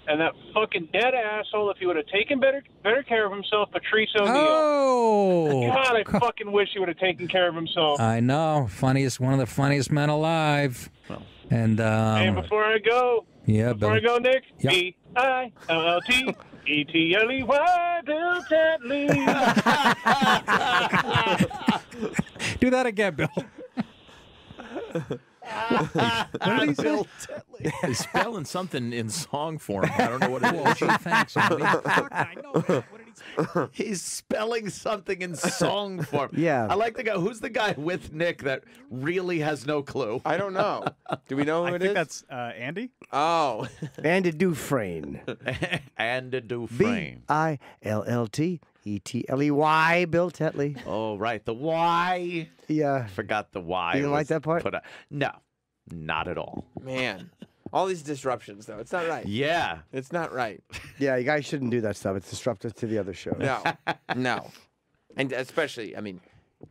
and that fucking dead asshole, if he would have taken better care of himself, Patrice O'Neal. Oh! God, I fucking wish he would have taken care of himself. I know. One of the funniest men alive. And And before I go, yeah, before I Bill. go, Nick, Yeah. B-I-L-L-T-E-T-L-E-Y, Bill Tetley. Do that again, Bill. What did he say? He's spelling something in song form. I don't know what it is. Gee, thanks, Andy. I know that. What did he say? He's spelling something in song form. Yeah. I like the guy. Who's the guy with Nick that really has no clue? I don't know. Do we know who I it think is? that's Andy. Oh. Andy Dufresne. And a Dufresne. B-I-L-L-T-E-T-L-E-Y, Bill Tetley. Oh, right. The Y. Yeah. Forgot the Y. You didn't like was that part? No, not at all. Man. All these disruptions, though. It's not right. Yeah. It's not right. Yeah, you guys shouldn't do that stuff. It's disruptive to the other show. No. No. And especially, I mean,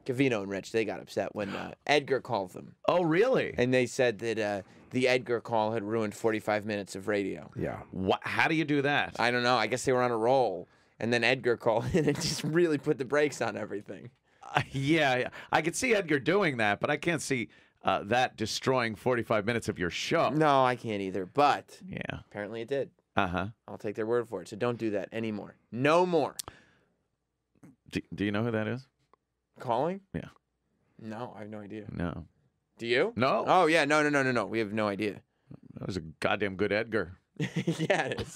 Cavino and Rich, they got upset when Edgar called them. Oh, really? And they said that the Edgar call had ruined 45 minutes of radio. Yeah. What? How do you do that? I don't know. I guess they were on a roll. And then Edgar called in and just really put the brakes on everything. Yeah. I could see Edgar doing that, but I can't see that destroying 45 minutes of your show. No, I can't either. But Yeah. apparently it did. Uh-huh. I'll take their word for it. So don't do that anymore. No more. Do you know who that is? Calling? Yeah. No, I have no idea. No. Do you? No. Oh, yeah. No. We have no idea. That was a goddamn good Edgar. Yeah, it is.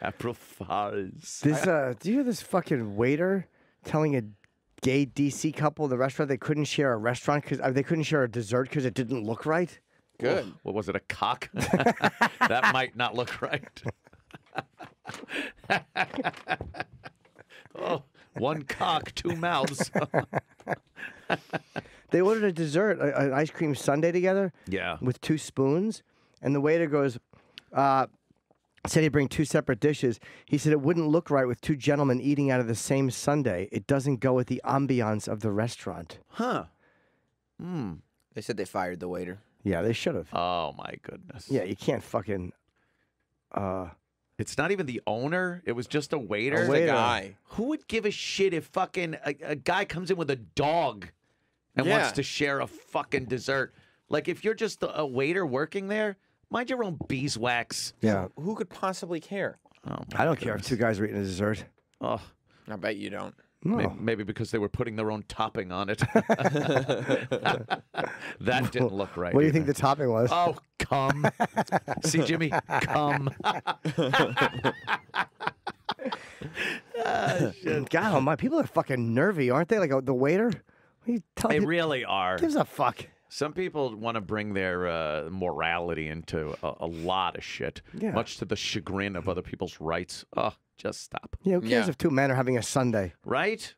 April Fools. This, do you hear this fucking waiter telling a gay DC couple in the restaurant they couldn't share a restaurant because they couldn't share a dessert because it didn't look right? Good. What was it, a cock? That might not look right. Oh, one cock, 2 mouths. They ordered a dessert, an ice cream sundae together. Yeah. With 2 spoons, and the waiter goes, said he'd bring 2 separate dishes. He said it wouldn't look right with 2 gentlemen eating out of the same sundae. It doesn't go with the ambiance of the restaurant. Huh. Hmm. They said they fired the waiter. Yeah, they should have. Oh, my goodness. Yeah, you can't fucking. It's not even the owner. It was just a waiter. A waiter. The guy. Who would give a shit if fucking a guy comes in with a dog and wants to share a fucking dessert? Like, if you're just a waiter working there, mind your own beeswax. Yeah. Who could possibly care? Oh, I don't care if 2 guys are eating a dessert. Oh, I bet you don't. No. maybe because they were putting their own topping on it. That didn't look right. What do you either. think the topping was? Oh, cum. See, Jimmy, cum. God, my people are fucking nervy, aren't they? Like the waiter. What are you telling They people? really are. Gives a fuck. Some people want to bring their morality into a lot of shit, Yeah. much to the chagrin of other people's rights. Oh, just stop. Yeah, who cares if 2 men are having a sundae? Right?